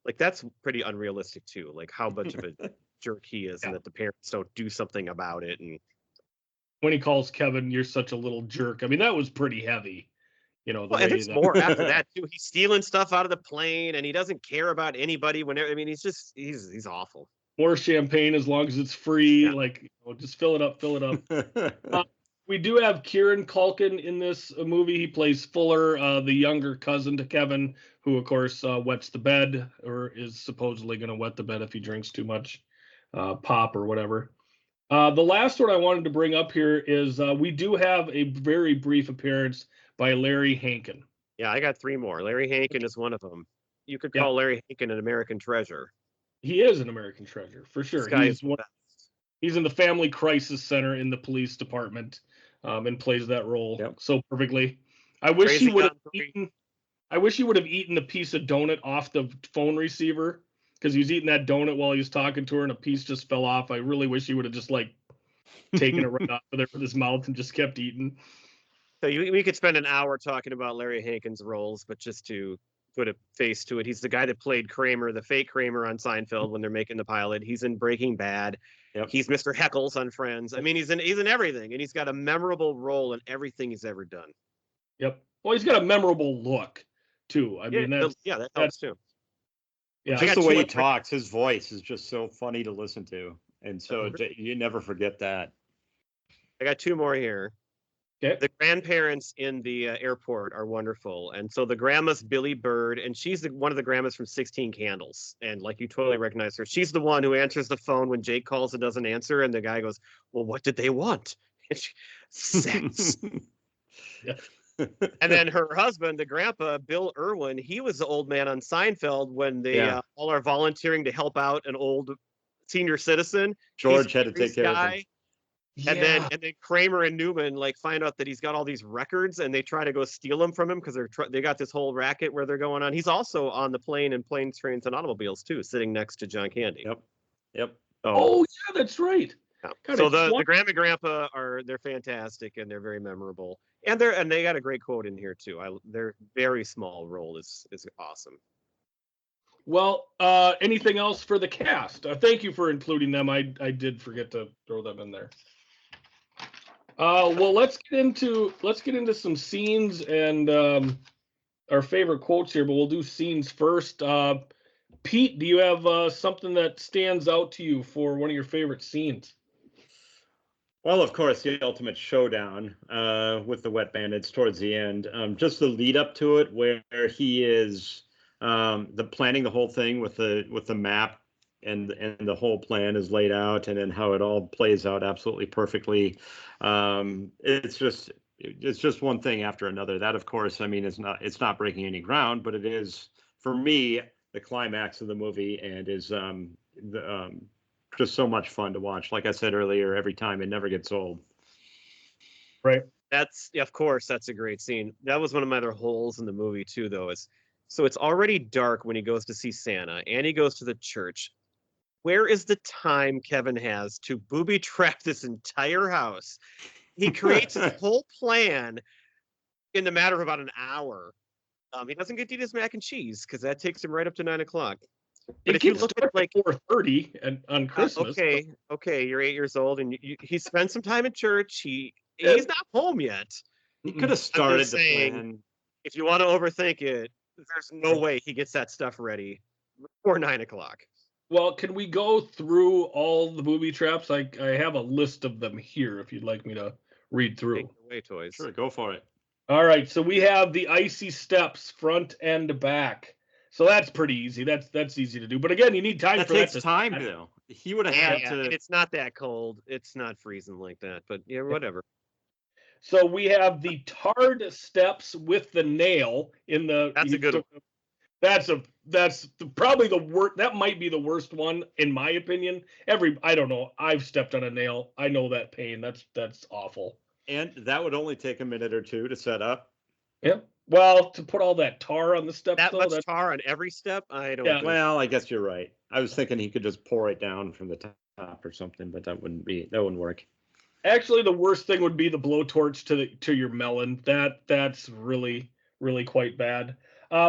like, that's pretty unrealistic too, like how much of a jerk he is, and that the parents don't do something about it. And when he calls Kevin, "You're such a little jerk," I mean, that was pretty heavy. And there's more after that too. He's stealing stuff out of the plane, and he doesn't care about anybody. Whenever, I mean, he's awful. More champagne as long as it's free. Yeah. Like, just fill it up. We do have Kieran Culkin in this movie. He plays Fuller, the younger cousin to Kevin, who of course wets the bed, or is supposedly going to wet the bed if he drinks too much pop or whatever. The last one I wanted to bring up here is we do have a very brief appearance by Larry Hankin. Yeah, I got 3 more. Larry Hankin is one of them. You could call Larry Hankin an American treasure. He is an American treasure, for sure. He's in the Family Crisis Center in the police department, and plays that role so perfectly. I wish he would have eaten the piece of donut off the phone receiver, because he was eating that donut while he was talking to her, and a piece just fell off. I really wish he would have just taken it right off of there with his mouth and just kept eating. So we could spend an hour talking about Larry Hankin's roles, but just to put a face to it, he's the guy that played Kramer, the fake Kramer on Seinfeld when they're making the pilot. He's in Breaking Bad. Yep. He's Mr. Heckles on Friends. I mean, he's in everything, and he's got a memorable role in everything he's ever done. Yep. Well, he's got a memorable look too. I mean, that helps too. Yeah, just the way he talks, his voice is just so funny to listen to, and so you never forget that. I got 2 more here. Okay. The grandparents in the airport are wonderful, and so the grandma's Billy Bird, and she's one of the grandmas from 16 Candles, and like you totally recognize her. She's the one who answers the phone when Jake calls and doesn't answer, and the guy goes, "Well, what did they want?" And she, sex. Yeah. And then her husband, the grandpa, Bill Irwin, he was the old man on Seinfeld when they all are volunteering to help out an old senior citizen. George had to take care of him. And then Kramer and Newman like find out that he's got all these records, and they try to go steal them from him because they got this whole racket where they're going on. He's also on the plane in Planes, Trains, and Automobiles too, sitting next to John Candy. Yep. Oh yeah, that's right. Yeah. So the grandma and grandpa they're fantastic, and they're very memorable, and they got a great quote in here too. Their very small role is awesome. Well, anything else for the cast? Thank you for including them. I did forget to throw them in there. Well, let's get into some scenes and our favorite quotes here, but we'll do scenes first. Pete, do you have something that stands out to you for one of your favorite scenes? Well, of course, the ultimate showdown with the wet bandits towards the end. Just the lead up to it, where he is planning the whole thing with the map, and the whole plan is laid out, and then how it all plays out absolutely perfectly. It's just one thing after another. That, of course, I mean, it's not breaking any ground, but it is, for me, the climax of the movie, and is just so much fun to watch. Like I said earlier, every time, it never gets old. Right. Of course, that's a great scene. That was one of my other holes in the movie too, though. So it's already dark when he goes to see Santa, and he goes to the church. Where is the time Kevin has to booby trap this entire house? He creates his whole plan in the matter of about an hour. He doesn't get to eat his mac and cheese because that takes him right up to 9 o'clock. But if you look at like 4:30 and on Christmas, okay, you're 8 years old, and he spent some time in church. He's not home yet. He could have started the plan. If you want to overthink it, there's no way he gets that stuff ready before 9 o'clock. Well, can we go through all the booby traps? I have a list of them here if you'd like me to read through. Take it away, toys. Sure, go for it. All right, so we have the icy steps front and back. So that's pretty easy. That's easy to do. But again, you need time for that. That takes time, though. He would have had to. And it's not that cold. It's not freezing like that. But yeah, whatever. So we have the tarred steps with the nail in the. That's a good one. That's probably the worst. That might be the worst one in my opinion. I don't know. I've stepped on a nail. I know that pain. That's awful. And that would only take a minute or two to set up. Yeah. Well, to put all that tar on the steps, much tar on every step, I don't. Yeah. Well, I guess you're right. I was thinking he could just pour it down from the top or something, but that wouldn't work. Actually, the worst thing would be the blowtorch to your melon. That's really, really quite bad.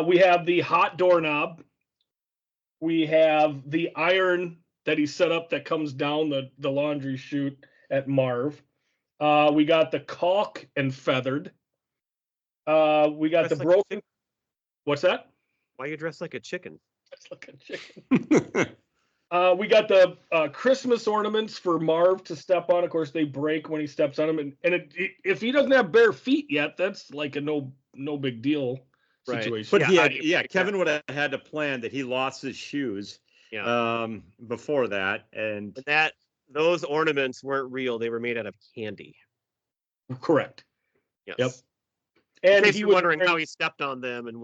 We have the hot doorknob. We have the iron that he set up that comes down the laundry chute at Marv. We got the caulk and feathered. We got the broken. What's that? Why you dressed like a chicken? That's like a chicken. We got the Christmas ornaments for Marv to step on. Of course, they break when he steps on them, and if he doesn't have bare feet yet, that's like a no big deal situation. But Kevin would have had to plan that he lost his shoes before that, and those ornaments weren't real. They were made out of candy. Correct. Yes. Yep. And if you're wondering how he stepped on them, and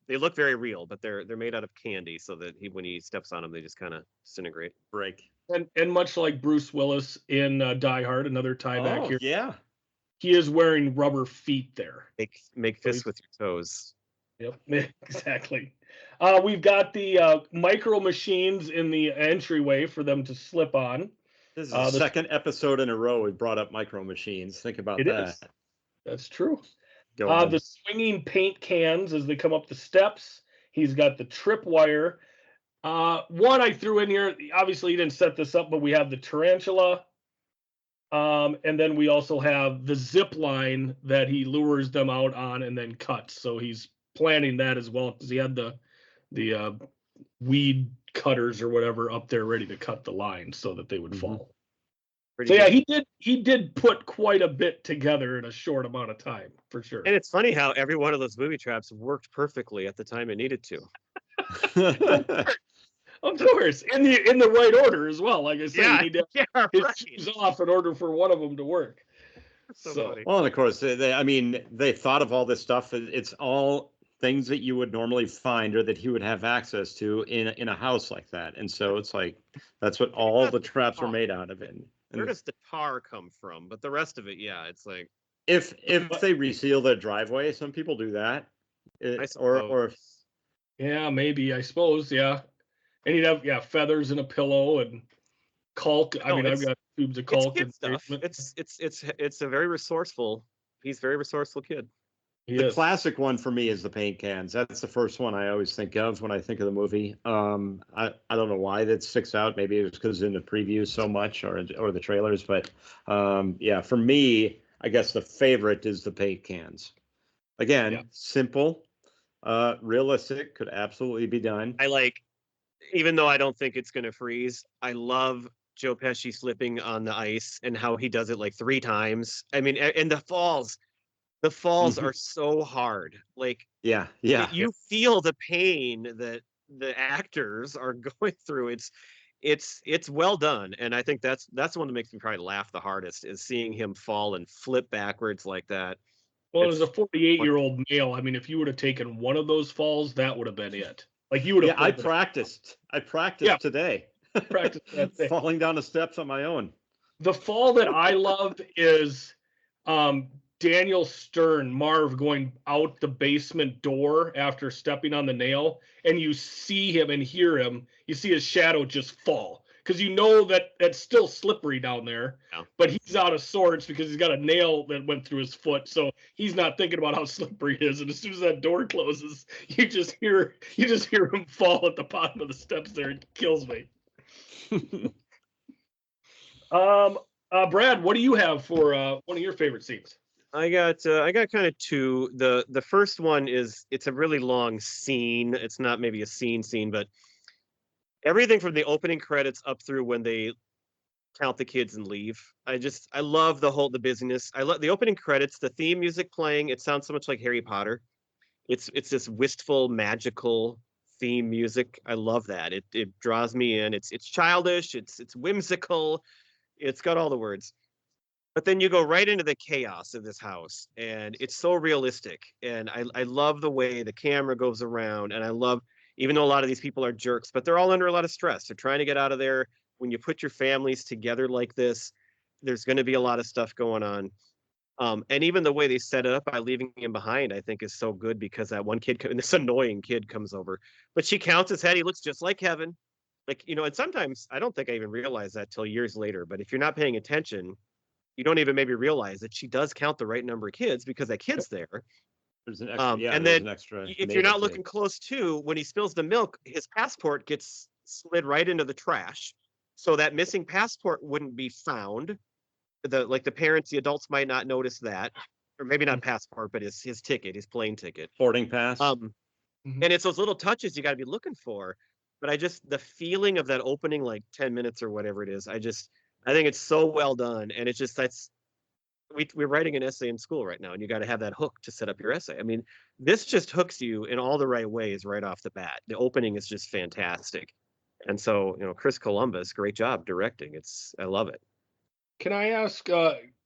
they look very real, but they're made out of candy, so that when he steps on them, they just kind of disintegrate, break. And much like Bruce Willis in Die Hard, another tie back here. Yeah. He is wearing rubber feet there. Make fists with your toes. Yep, exactly. We've got the micro machines in the entryway for them to slip on. This is the second episode in a row we brought up micro machines. Think about that. That's true. The swinging paint cans as they come up the steps. He's got the tripwire. One I threw in here. Obviously, you didn't set this up, but we have the tarantula. And then we also have the zip line that he lures them out on and then cuts. So he's planning that as well because he had the weed cutters or whatever up there ready to cut the line so that they would fall. pretty So yeah, good. he did put quite a bit together in a short amount of time, for sure. And it's funny how every one of those movie traps worked perfectly at the time it needed to. Of course, in the right order as well. Like I said, you need to yeah, have his right. shoes off in order for one of them to work. So So funny. Well, and of course, I mean, they thought of all this stuff. It's all things that you would normally find or that he would have access to in a house like that. And so it's like that's what all the traps were made out of. Where does the tar come from? But the rest of it, yeah, it's like If they reseal their driveway, some people do that. I Or suppose. yeah, maybe, I suppose, yeah. And you'd have feathers and a pillow and caulk. I No, mean, I've it's got tubes of it's caulk kid in the stuff. basement. It's a very resourceful. He's a very resourceful kid. He the is. classic one for me is the paint cans. That's the first one I always think of when I think of the movie. I don't know why that sticks out. Maybe it's because in the previews so much or the trailers, but yeah, for me, I guess the favorite is the paint cans. Again, Yeah. simple, realistic, could absolutely be done. I like, even though I don't think it's gonna freeze. I love Joe Pesci slipping on the ice and how he does it like 3 times. I mean, and the falls. The falls Mhm. are so hard. Like Yeah, you feel the pain that the actors are going through. It's well done, and I think that's the one that makes me probably laugh the hardest is seeing him fall and flip backwards like that. Well, as a It's 48-year-old male, I mean, if you would have taken one of those falls, that would have been it. Like you would have I pulled it. practiced. I practiced Yeah. today. Practice that thing. Falling down the steps on my own. The fall that I love is Daniel Stern, Marv, going out the basement door after stepping on the nail, and you see him and hear him. You see his shadow just fall because you know that it's still slippery down there, Yeah. but he's out of sorts because he's got a nail that went through his foot, so he's not thinking about how slippery it is. And as soon as that door closes, you just hear him fall at the bottom of the steps there. It kills me. Brad, what do you have for one of your favorite scenes? I got kind of two. The first one is it's a really long scene. It's not maybe a scene, but everything from the opening credits up through when they count the kids and leave. I love the busyness. I love the opening credits, the theme music playing. It sounds so much like Harry Potter. It's this wistful, magical theme music. I love that. It draws me in. It's childish. It's whimsical. It's got all the words. But then you go right into the chaos of this house, and it's so realistic. And I love the way the camera goes around, and I love, even though a lot of these people are jerks, but they're all under a lot of stress. They're trying to get out of there. When you put your families together like this, there's going to be a lot of stuff going on. And even the way they set it up by leaving him behind, I think is so good because that one kid, this annoying kid comes over, but she counts his head. He looks just like Kevin. Like, and sometimes I don't think I even realized that till years later, but if you're not paying attention, you don't even maybe realize that she does count the right number of kids because that kid's there. There's an extra, And there's then an extra. if you're not looking close too, when he spills the milk, his passport gets slid right into the trash. So that missing passport wouldn't be found. The parents, the adults might not notice that, or maybe not passport, but his ticket, his plane ticket. boarding pass. And it's those little touches you got to be looking for. But the feeling of that opening like 10 minutes or whatever it is, I think it's so well done. And it's just, we're writing an essay in school right now, and you got to have that hook to set up your essay. I mean, this just hooks you in all the right ways right off the bat. The opening is just fantastic. And so, Chris Columbus, great job directing. I love it. Can I ask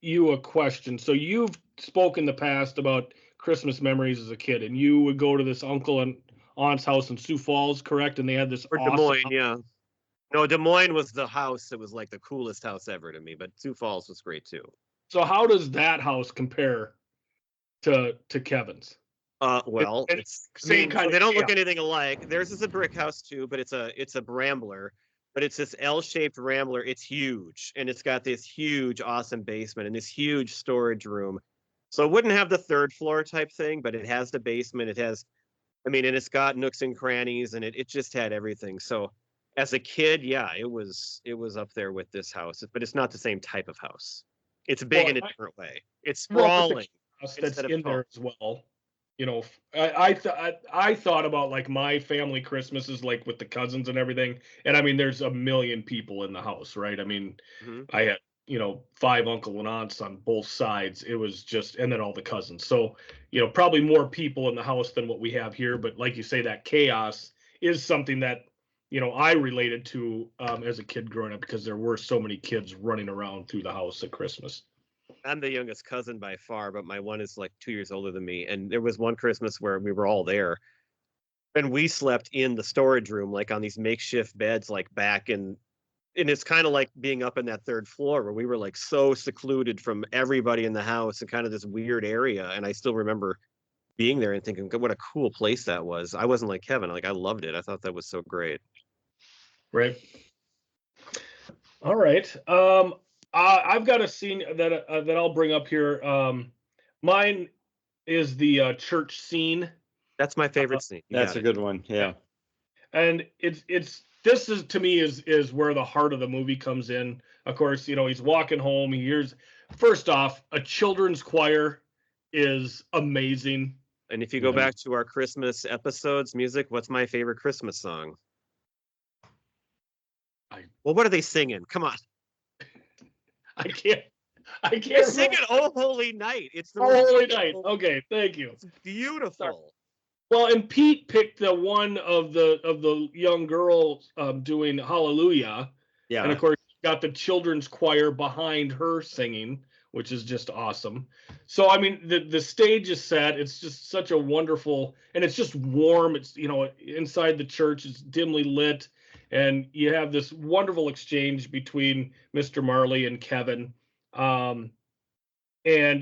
you a question? So you've spoken in the past about Christmas memories as a kid, and you would go to this uncle and aunt's house in Sioux Falls, correct? And they had this Or Des Moines, yeah. No, Des Moines was the house that was like the coolest house ever to me, but Sioux Falls was great too. So how does that house compare to Kevin's? Well, it's same kind of. They don't look anything alike. Theirs is a brick house too, but it's a Rambler, but it's this L-shaped Rambler. It's huge, and it's got this huge, awesome basement and this huge storage room. So it wouldn't have the third floor type thing, but it has the basement. It has, and it's got nooks and crannies, and it just had everything. So as a kid, yeah, it was up there with this house, but it's not the same type of house. It's big in a different way. It's sprawling. That's in there as well. I thought about like my family Christmases, like with the cousins and everything. And I mean, there's a million people in the house, right? I mean, I had 5 uncle and aunts on both sides. It was just, and then all the cousins. So, probably more people in the house than what we have here. But like you say, that chaos is something that, I related to as a kid growing up, because there were so many kids running around through the house at Christmas. I'm the youngest cousin by far, but my one is like 2 years older than me. And there was one Christmas where we were all there, and we slept in the storage room, like on these makeshift beds, like back in. And it's kind of like being up in that third floor where we were like so secluded from everybody in the house and kind of this weird area. And I still remember being there and thinking, what a cool place that was. I wasn't like Kevin. Like, I loved it. I thought that was so great. Right. All right. I've got a scene that I'll bring up here. Mine is the church scene. That's my favorite scene. That's a good one. Yeah. And this is, to me, is where the heart of the movie comes in. Of course, he's walking home. He hears, first off, a children's choir is amazing. And if you go back to our Christmas episodes, music, what's my favorite Christmas song? Well, what are they singing? Come on. I can't They're singing "Oh Holy Night." It's the Oh Holy Night. Okay, thank you. It's beautiful. Sorry. Well, and Pete picked the one of the young girls doing Hallelujah. Yeah. And of course, got the children's choir behind her singing, which is just awesome. So, I mean, the stage is set. It's just such a wonderful, and it's just warm. It's, inside the church, it's dimly lit. And you have this wonderful exchange between Mr. Marley and Kevin. And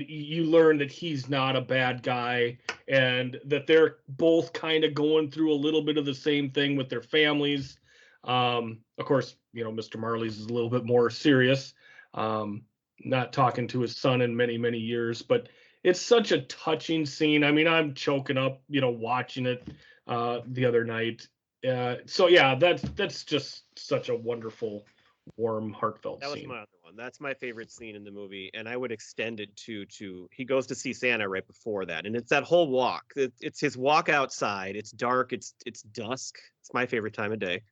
you learn that he's not a bad guy, and that they're both kind of going through a little bit of the same thing with their families. Of course, Mr. Marley's is a little bit more serious, not talking to his son in many, many years, but it's such a touching scene. I mean, I'm choking up, watching it the other night. So yeah, that's just such a wonderful, warm, heartfelt scene. That was my other one. That's my favorite scene in the movie, and I would extend it to he goes to see Santa right before that, and it's that whole walk. It's his walk outside. It's dark. It's dusk. It's my favorite time of day.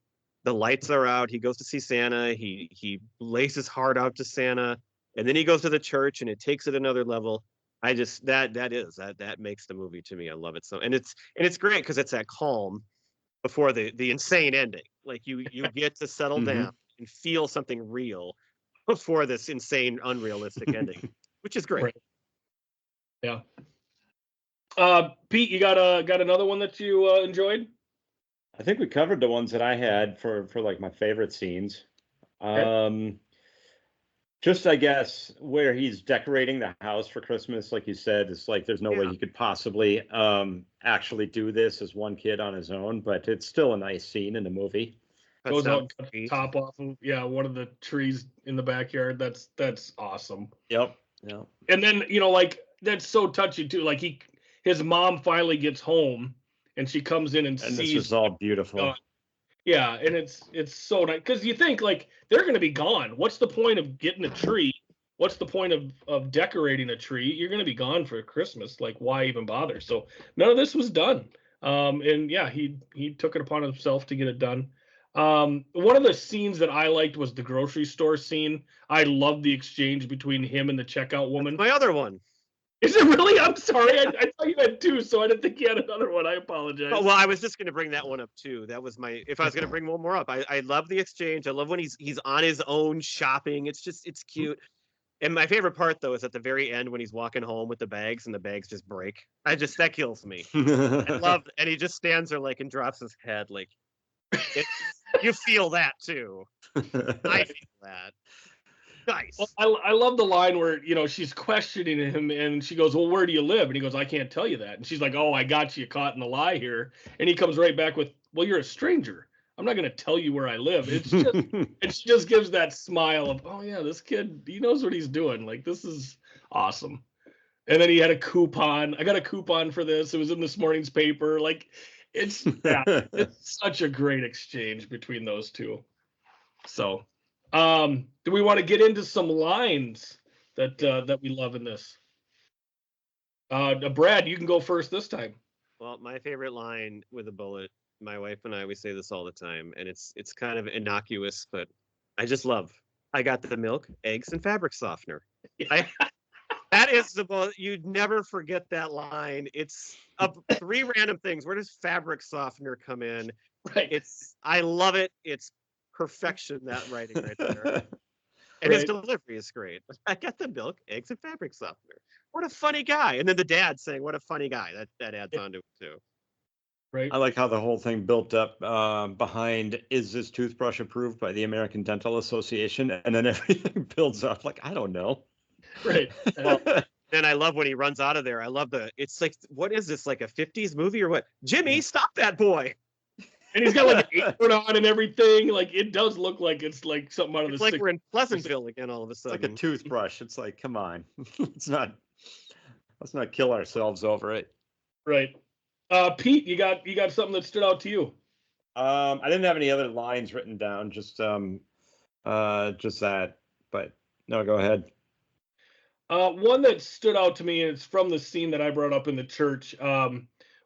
The lights are out. He goes to see Santa. He lays his heart out to Santa, and then he goes to the church, and it takes it another level. I just that makes the movie to me. I love it so, and it's great because it's that calm before the insane ending. Like you get to settle down and feel something real before this insane, unrealistic ending, which is great. Right. Yeah. Pete, you got another one that you enjoyed? I think we covered the ones that I had for like my favorite scenes. Okay. Just, I guess, where he's decorating the house for Christmas, like you said, it's like there's no way he could possibly actually do this as one kid on his own, but it's still a nice scene in the movie. Goes out, cut the top off of one of the trees in the backyard. That's awesome. Yep. And then like that's so touchy too. Like his mom finally gets home, and she comes in and sees. This is all beautiful. Yeah, and it's so nice because you think like they're going to be gone. What's the point of getting a tree? What's the point of decorating a tree? You're going to be gone for Christmas. Like, why even bother? So none of this was done. And yeah, he took it upon himself to get it done. One of the scenes that I liked was the grocery store scene. I love the exchange between him and the checkout woman. That's my other one. Is it really? I'm sorry. I thought you had two, so I didn't think you had another one. I apologize. Oh, well, I was just going to bring that one up too. That was if I was going to bring one more up. I love the exchange. I love when he's on his own shopping. It's cute. And my favorite part though is at the very end when he's walking home with the bags and the bags just break. That kills me. I love, and he just stands there like and drops his head like. You feel that too. I feel that. Nice. Well, I love the line where she's questioning him and she goes, "Well, where do you live?" And he goes, "I can't tell you that." And she's like, "Oh, I got you caught in the lie here." And he comes right back with, "Well, you're a stranger. I'm not going to tell you where I live." It's just, and she just gives that smile of, "Oh yeah, this kid, he knows what he's doing. Like this is awesome." And then he had a coupon. I got a coupon for this. It was in this morning's paper. Like it's such a great exchange between those two. So. Do we want to get into some lines that we love in this? Brad, you can go first this time. Well, my favorite line with a bullet, my wife and I, we say this all the time, and it's kind of innocuous, but I just love I got the milk, eggs, and fabric softener. That is the most, you'd never forget that line. It's three random things. Where does fabric softener come in? Right. I love it. It's perfection, that writing right there. And his delivery is great. I got the milk, eggs, and fabric softener. What a funny guy. And then the dad saying, what a funny guy. That adds on to it too. Right. I like how the whole thing built up behind, is this toothbrush approved by the American Dental Association? And then everything builds up like, I don't know. Right. Well, then I love when he runs out of there. I love it's like, what is this, like a 50s movie or what? Jimmy, stop that boy. And he's got like an apron on and everything. Like it does look like it's like something out of It's the like we're in Pleasantville again all of a It's sudden. like a toothbrush. It's like, come on. Let's not kill ourselves over it. Right. Pete, you got something that stood out to you? I didn't have any other lines written down, just that. But no, go ahead. One that stood out to me, and it's from the scene that I brought up in the church,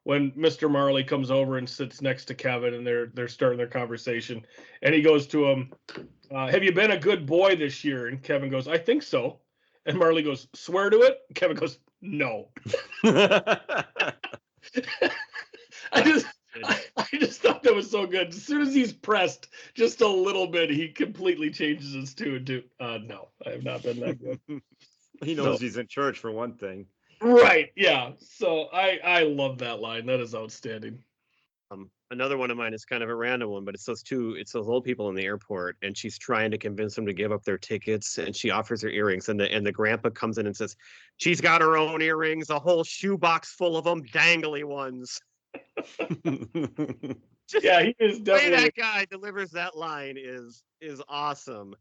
when Mr. Marley comes over and sits next to Kevin, and they're starting their conversation, and he goes to him, "Have you been a good boy this year?" And Kevin goes, "I think so." And Marley goes, "Swear to it?" And Kevin goes, "No." I just thought that was so good. As soon as he's pressed just a little bit, he completely changes his tune to, "No, I have not been that good." He knows he's in church for one thing. Right. Yeah. So I love that line. That is outstanding. Another one of mine is kind of a random one, but it's those old people in the airport, and she's trying to convince them to give up their tickets, and she offers her earrings, and the grandpa comes in and says, she's got her own earrings, a whole shoebox full of them, dangly ones. Yeah, he is The way definitely. that guy delivers that line is awesome.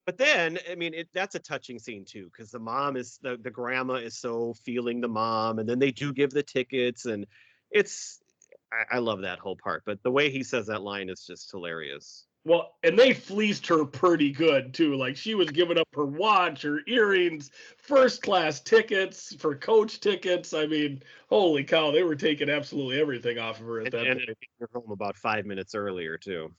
But then, I mean, that's a touching scene too, because the mom is the grandma is so feeling the mom, and then they do give the tickets, and I love that whole part. But the way he says that line is just hilarious. Well, and they fleeced her pretty good too. Like she was giving up her watch, her earrings, first class tickets for coach tickets. I mean, holy cow, they were taking absolutely everything off of her at that And point. her home about 5 minutes earlier too.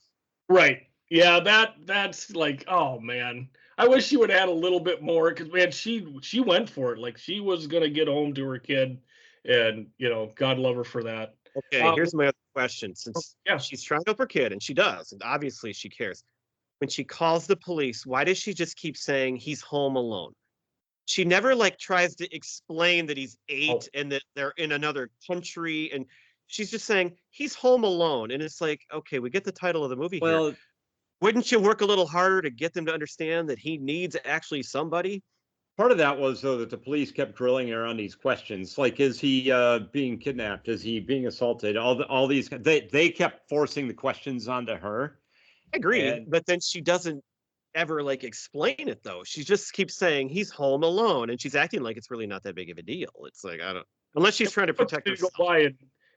Right. Yeah, that's like, oh man. I wish she would have had a little bit more, because man, she went for it. Like she was gonna get home to her kid, and God love her for that. Okay, here's my other question. Since yeah. she's trying to help her kid, and she does, and obviously she cares. When she calls the police, why does she just keep saying he's home alone? She never tries to explain that he's 8 and that they're in another country, and she's just saying he's home alone. And it's like, okay, we get the title of the movie here. Wouldn't you work a little harder to get them to understand that he needs actually somebody? Part of that was, though, that the police kept drilling her on these questions, like, is he being kidnapped? Is he being assaulted? All these, they kept forcing the questions onto her. I agree, but then she doesn't ever explain it though. She just keeps saying he's home alone, and she's acting like it's really not that big of a deal. It's like, I don't, unless she's trying to protect herself.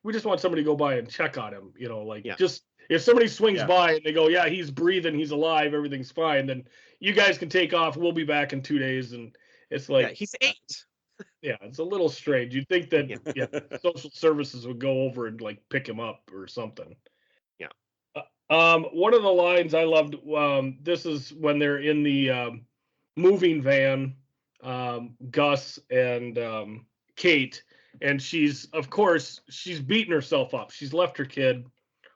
We just want somebody to go by and check on him. Yeah. Just if somebody swings by and they go, yeah, he's breathing, he's alive, everything's fine, then you guys can take off. We'll be back in 2 days. And it's like, he's 8. Yeah, it's a little strange. You'd think that social services would go over and pick him up or something. Yeah. One of the lines I loved, this is when they're in the moving van, Gus and Kate, and she's beating herself up. She's left her kid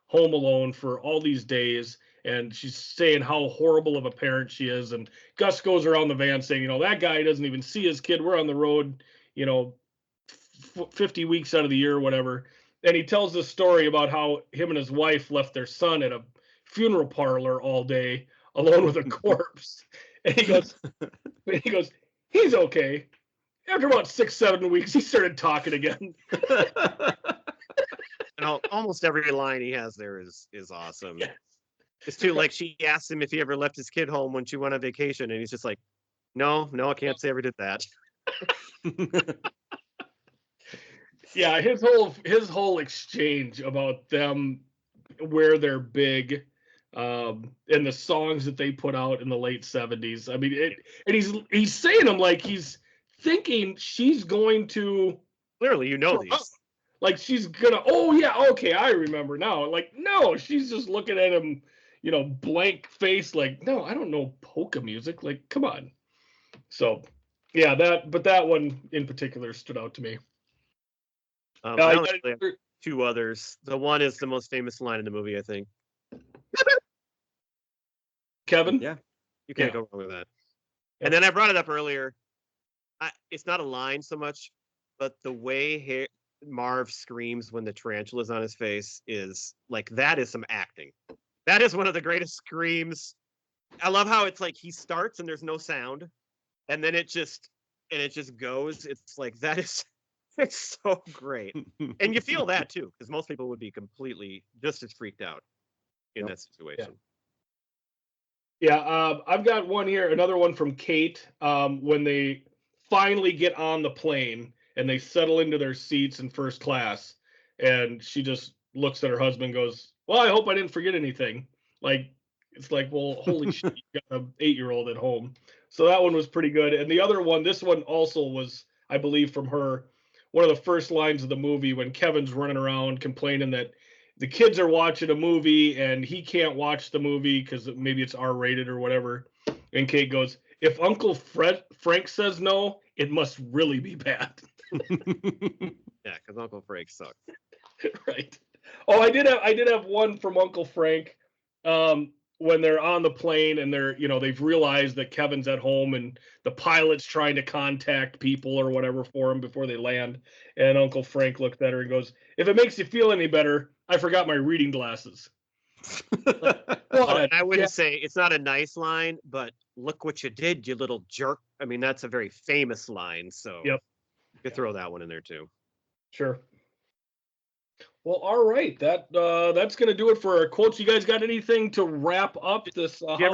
home alone for all these days, and she's saying how horrible of a parent she is. And Gus goes around the van saying, that guy doesn't even see his kid. We're on the road, 50 weeks out of the year or whatever. And he tells this story about how him and his wife left their son at a funeral parlor all day alone with a corpse. And he goes, he's okay. After about 6-7 weeks, he started talking again. And almost every line he has there is awesome. Yeah. It's too, she asked him if he ever left his kid home when she went on vacation, and he's just like, no, I can't say I ever did that. Yeah, his whole exchange about them, where they're big, and the songs that they put out in the late 70s. I mean, and he's saying them like he's thinking she's going to clearly, these. Like she's gonna, oh yeah, okay, I remember now. No, she's just looking at him, blank face, like, no, I don't know polka music. Like, come on. So, yeah, that one in particular stood out to me. I you only got have another- two others. The one is the most famous line in the movie, I think. Kevin? Yeah. You can't Yeah. go wrong with that. Yeah. And then I brought it up earlier. It's not a line so much, but the way Marv screams when the tarantula's on his face is like, that is some acting. That is one of the greatest screams. I love how it's like he starts and there's no sound, and then it just goes. It's like that is it's so great. And you feel that too, because most people would be completely just as freaked out in Yep. that situation. Yeah, I've got one here, another one from Kate. When they finally get on the plane and they settle into their seats in first class, and she just looks at her husband and goes, "Well, I hope I didn't forget anything." Like, it's like, well, holy shit, you got an 8-year-old at home. So that one was pretty good. And the other one, this one also was, I believe, from her, one of the first lines of the movie when Kevin's running around complaining that the kids are watching a movie and he can't watch the movie because maybe it's R-rated or whatever. And Kate goes, "If Uncle Frank says no, it must really be bad." Yeah, because Uncle Frank sucks. Right. Oh, I did have one from Uncle Frank. When they're on the plane and they've realized that Kevin's at home and the pilot's trying to contact people or whatever for him before they land. And Uncle Frank looked at her and goes, "If it makes you feel any better, I forgot my reading glasses." And I wouldn't say it's not a nice line, but look what you did, you little jerk. I mean, that's a very famous line, so Yep. you could throw that one in there too. Sure. Well, all right. That's gonna do it for our quotes. You guys got anything to wrap up this? Do you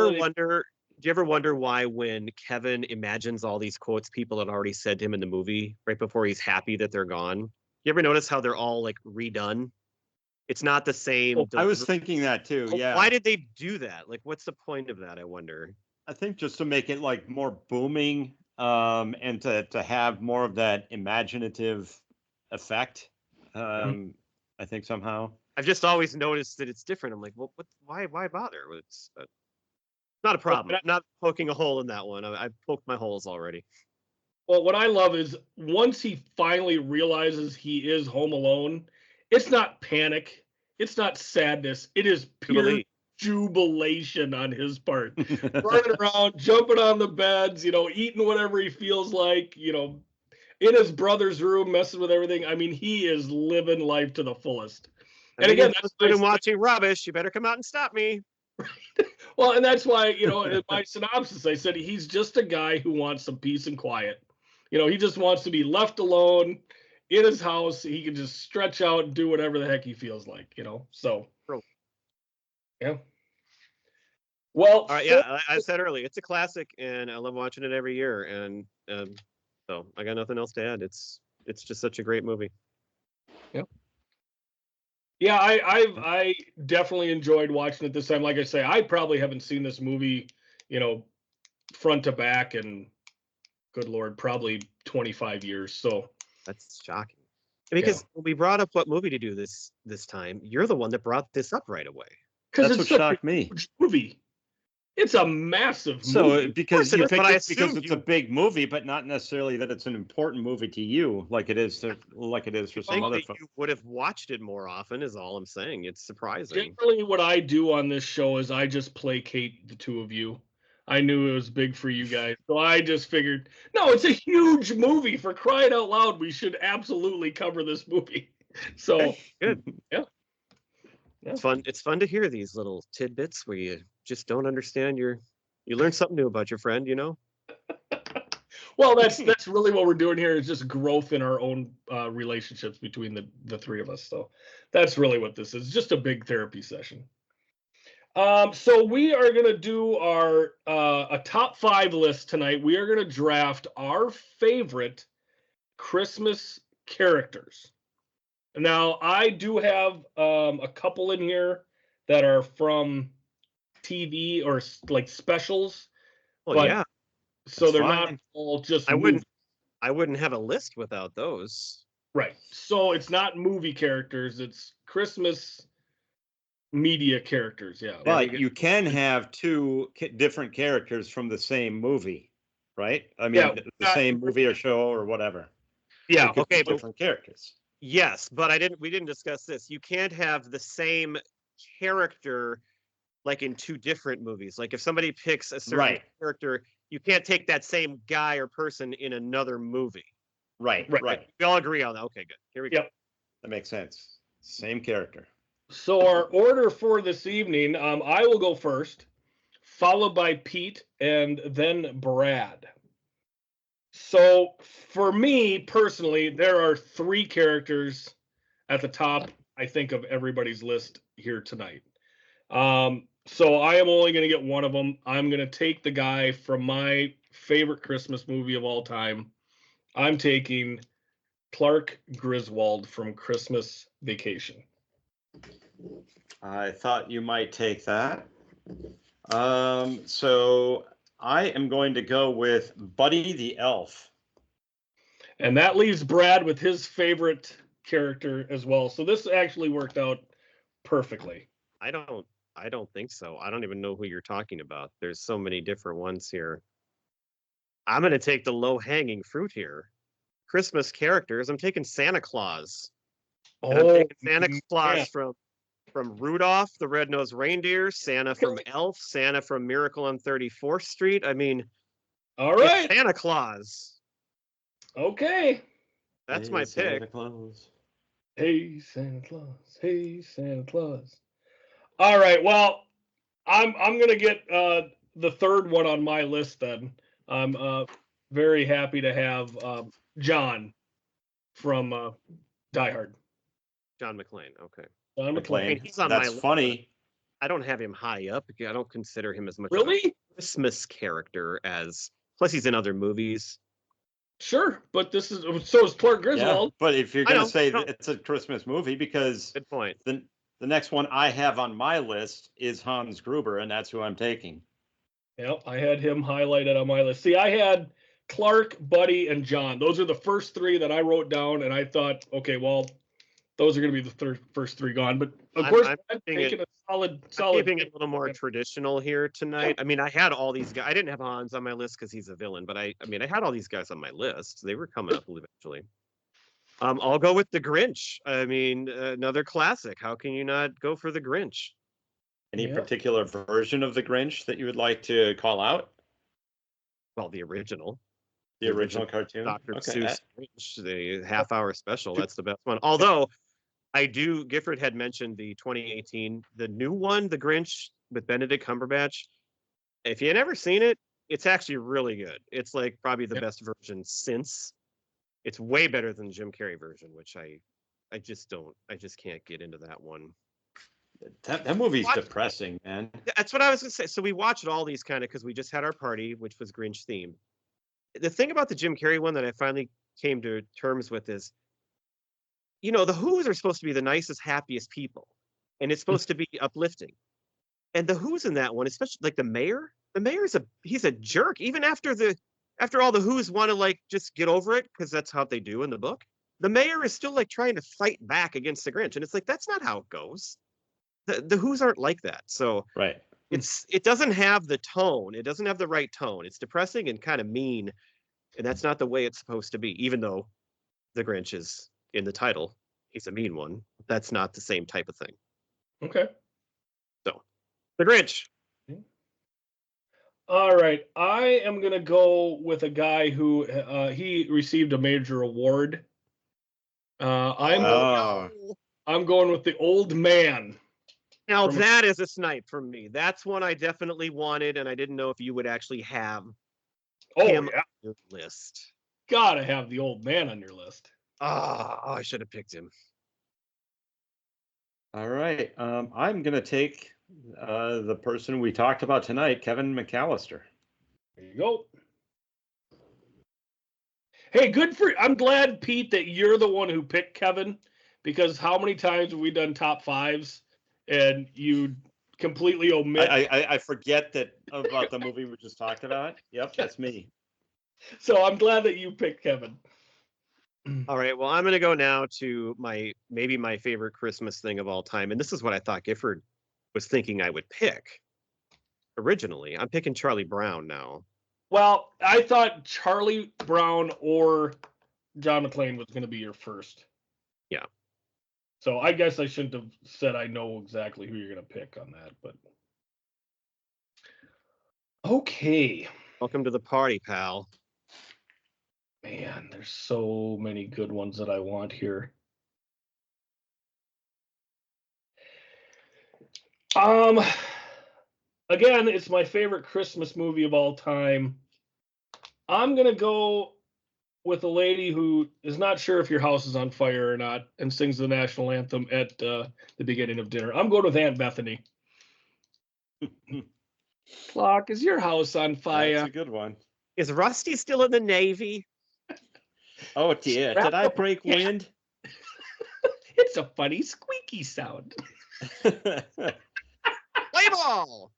ever wonder why when Kevin imagines all these quotes people had already said to him in the movie right before he's happy that they're gone? You ever notice how they're all like redone? It's not the same. I was thinking that too. Yeah. Why did they do that? Like, what's the point of that? I wonder. I think just to make it like more booming, and to have more of that imaginative effect. I think somehow. I've just always noticed that it's different. I'm like, well, why bother? It's not a problem. I'm not poking a hole in that one. I've poked my holes already. Well, what I love is once he finally realizes he is home alone, it's not panic, it's not sadness, it is pure jubilation on his part. Running around, jumping on the beds, eating whatever he feels like, in his brother's room, messing with everything. I mean, he is living life to the fullest. And again, that's been watching rubbish. You better come out and stop me. Well, and that's why, in my synopsis, I said he's just a guy who wants some peace and quiet. He just wants to be left alone in his house. He can just stretch out and do whatever the heck he feels like, So, yeah. Well, all right, yeah, I said earlier, it's a classic, and I love watching it every year. And so I got nothing else to add. It's just such a great movie. Yep. Yeah, I definitely enjoyed watching it this time. Like I say, I probably haven't seen this movie, front to back, and good Lord, probably 25 years. So that's shocking. Because when we brought up what movie to do this time, you're the one that brought this up right away. Because that's what shocked me. Movie. It's a massive movie. So because you think it's because it's you... a big movie, but not necessarily that it's an important movie to you, like it is for some other folks. You would have watched it more often, is all I'm saying. It's surprising. Generally, what I do on this show is I just placate the two of you. I knew it was big for you guys, so I just figured, no, it's a huge movie, for crying out loud. We should absolutely cover this movie. So okay, good. Yeah. It's fun. It's fun to hear these little tidbits where you just don't understand you learn something new about your friend, Well, that's really what we're doing here, is just growth in our own relationships between the three of us. So that's really what this is, just a big therapy session. So we are going to do our a top 5 list tonight. We are going to draft our favorite Christmas characters. Now, I do have a couple in here that are from TV or like specials. Well, yeah. So they're not all just I wouldn't have a list without those. Right. So it's not movie characters, it's Christmas media characters. Yeah. But you can have two different characters from the same movie, right? I mean, Yeah. the same movie or show or whatever. Yeah. It could be Okay, but different characters. yes, but we didn't discuss this. You can't have the same character like in two different movies. Like if somebody picks a certain Right. character, you can't take that same guy or person in another movie. Right. We all agree on that. Okay, good. Here we go. Yep. That makes sense. Same character. So our order for this evening, I will go first, followed by Pete, and then Brad. So for me personally, there are three characters at the top, I think, of everybody's list here tonight. So I am only going to get one of them. I'm going to take the guy from my favorite Christmas movie of all time. I'm taking Clark Griswold from Christmas Vacation. I thought you might take that. So I am going to go with Buddy the Elf. And that leaves Brad with his favorite character as well. So this actually worked out perfectly. I don't think so. I don't even know who you're talking about. There's so many different ones here. I'm going to take the low-hanging fruit here. Christmas characters. I'm taking Santa Claus. And I'm taking Santa Claus from Rudolph the Red-Nosed Reindeer, Santa from Elf, Santa from Miracle on 34th Street. I mean, all right, Santa Claus. Okay, that's my Santa pick. Claus. Hey Santa Claus, hey Santa Claus. All right, well, I'm gonna get the third one on my list then. I'm very happy to have John from Die Hard. John McClane. Okay. John McClane. I mean, he's on That's my list. funny. I don't have him high up. I don't consider him as much Really? of a Christmas character as. Plus, he's in other movies. Sure, but this is so is Clark Yeah, Griswold. but if you're I going know, to say I know. that it's a Christmas movie, because Good point. the next one I have on my list is Hans Gruber, and that's who I'm taking. Yep, I had him highlighted on my list. See, I had Clark, Buddy, and John. Those are the first three that I wrote down, and I thought, okay, well, those are going to be the first three gone. But of course, I'm taking a solid. Keeping it a little more traditional here tonight. I mean, I had all these guys. I didn't have Hans on my list because he's a villain, but I mean, I had all these guys on my list. They were coming up eventually. I'll go with the Grinch. I mean, another classic. How can you not go for the Grinch? Any particular version of the Grinch that you would like to call out? Well, the original. The original cartoon? Dr. Seuss Grinch, the half-hour special. That's the best one. Although, Gifford had mentioned the 2018, the new one, The Grinch with Benedict Cumberbatch. If you never seen it, it's actually really good. It's like probably the best version since. It's way better than the Jim Carrey version, which I just can't get into that one. That movie's depressing, man. That's what I was gonna say. So we watched all these kind of because we just had our party, which was Grinch themed. The thing about the Jim Carrey one that I finally came to terms with is, the Who's are supposed to be the nicest, happiest people, and it's supposed to be uplifting. And the Who's in that one, especially like the mayor, he's a jerk. Even after all the Who's want to like just get over it because that's how they do in the book. The mayor is still like trying to fight back against the Grinch, and it's like that's not how it goes. The Who's aren't like that. So right. It doesn't have the tone. It doesn't have the right tone. It's depressing and kind of mean, and that's not the way it's supposed to be. Even though the Grinch is in the title, he's a mean one. That's not the same type of thing. Okay. So, the Grinch. All right, I am gonna go with a guy who he received a major award. I'm going with the Old Man. Now that is a snipe from me. That's one I definitely wanted, and I didn't know if you would actually have him on your list. Gotta have the Old Man on your list. I should have picked him. All right, I'm gonna take the person we talked about tonight, Kevin McAllister. There you go. Hey, I'm glad, Pete, that you're the one who picked Kevin, because how many times have we done top fives and you completely omit? I forget about the movie we just talked about. Yep, that's me. So I'm glad that you picked Kevin. All right, well, I'm going to go now to maybe my favorite Christmas thing of all time, and this is what I thought Gifford was thinking I would pick originally. I'm picking Charlie Brown now. Well, I thought Charlie Brown or John McClane was going to be your first. Yeah. So I guess I shouldn't have said I know exactly who you're going to pick on that, but okay. Welcome to the party, pal. Man, there's so many good ones that I want here. Again, it's my favorite Christmas movie of all time. I'm gonna go with a lady who is not sure if your house is on fire or not, and sings the national anthem at the beginning of dinner. I'm going with Aunt Bethany. Clock, is your house on fire? That's a good one. Is Rusty still in the Navy? Oh dear, did I break wind? It's a funny squeaky sound. Play ball!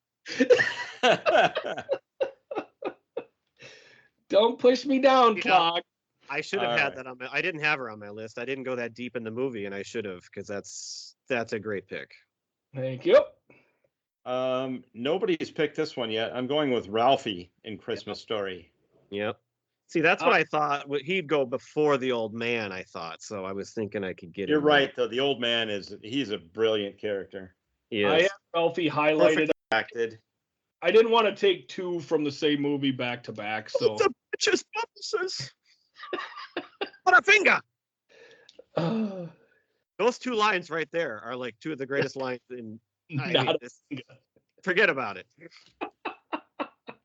Don't push me down, You know, Clock. I should have All had right. that on my. I didn't have her on my list. I didn't go that deep in the movie, and I should have, because that's a great pick. Thank you. Nobody's picked this one yet. I'm going with Ralphie in Christmas Story. Yep. See, that's what I thought. He'd go before the old man. I thought so. I was thinking I could get. You're him right, though. The old man he's a brilliant character. Yeah. I have Ralphie highlighted. Perfect acted. I didn't want to take two from the same movie back to back, so The bitches purposes. What a finger! Those two lines right there are like two of the greatest lines in. I not hate a this. finger. Forget about it.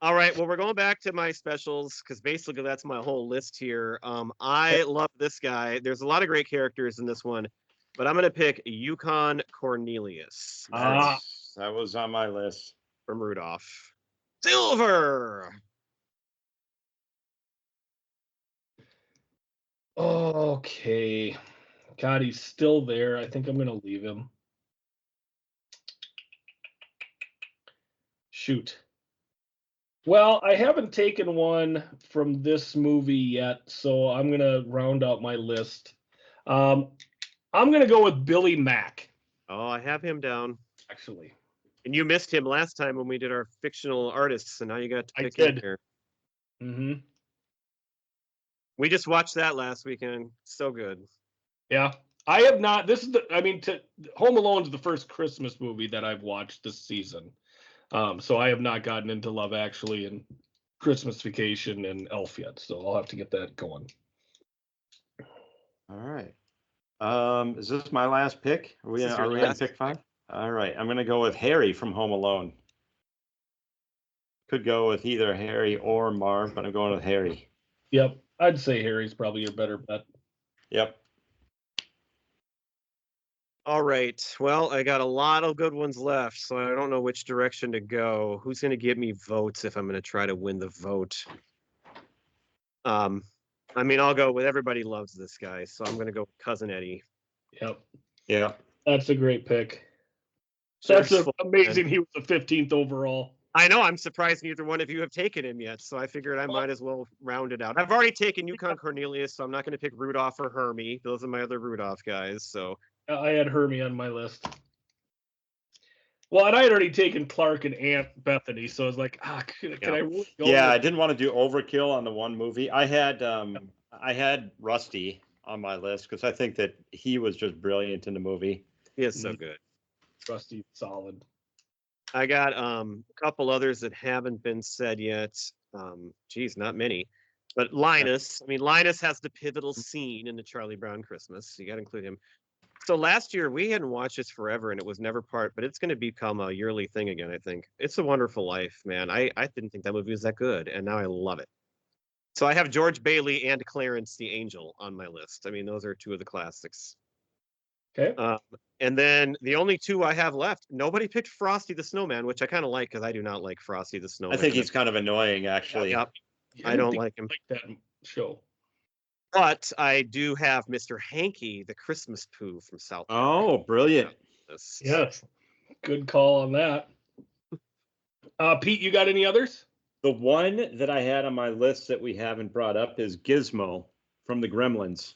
All right. Well, we're going back to my specials because basically that's my whole list here. I love this guy. There's a lot of great characters in this one, but I'm gonna pick Yukon Cornelius That was on my list. from Rudolph. Silver. Okay. God, he's still there. I think I'm gonna leave him. Shoot. Well, I haven't taken one from this movie yet, so I'm gonna round out my list. I'm gonna go with Billy Mack, Oh, I have him down. actually. And you missed him last time when we did our fictional artists, and now you got to I pick him did. here. Mm-hmm. We just watched that last weekend. So good. Yeah. I have not. This is Home Alone is the first Christmas movie that I've watched this season. So I have not gotten into Love Actually and Christmas Vacation and Elf yet. So I'll have to get that going. All right. Is this my last pick? Are we This is your on last pick 5? All right. I'm going to go with Harry from Home Alone. Could go with either Harry or Marv, but I'm going with Harry. Yep. I'd say Harry's probably your better bet. Yep. All right. Well, I got a lot of good ones left, so I don't know which direction to go. Who's going to give me votes if I'm going to try to win the vote? I mean, I'll go with everybody loves this guy, so I'm going to go with Cousin Eddie. Yep. Yeah. That's a great pick. That's Serge amazing. He was the 15th overall. I know. I'm surprised neither one of you have taken him yet, so I figured I might as well round it out. I've already taken Yukon Cornelius, so I'm not going to pick Rudolph or Hermie. Those are my other Rudolph guys. So I had Hermie on my list. Well, and I had already taken Clark and Aunt Bethany, so I was like, can I really go? Yeah, I with- didn't want to do overkill on the one movie. I had Rusty on my list because I think that he was just brilliant in the movie. he is so good. Rusty solid. I got a couple others that haven't been said yet. Geez, not many. But Linus, I mean, Linus has the pivotal scene in the Charlie Brown Christmas. So you got to include him. So last year we hadn't watched this forever, and it was never part, but it's going to become a yearly thing again. I think It's a Wonderful Life, man. I didn't think that movie was that good, and now I love it. So I have George Bailey and Clarence the Angel on my list. I mean, those are two of the classics. Okay. And then the only two I have left, nobody picked Frosty the Snowman, which I kind of like because I do not like Frosty the Snowman. I think he's kind of annoying, actually. Yep. I didn't don't think like him. I liked that show. But I do have Mr. Hanky, the Christmas Pooh from South Park. Oh, brilliant. This. Yes. Good call on that. Pete, you got any others? The one that I had on my list that we haven't brought up is Gizmo from the Gremlins.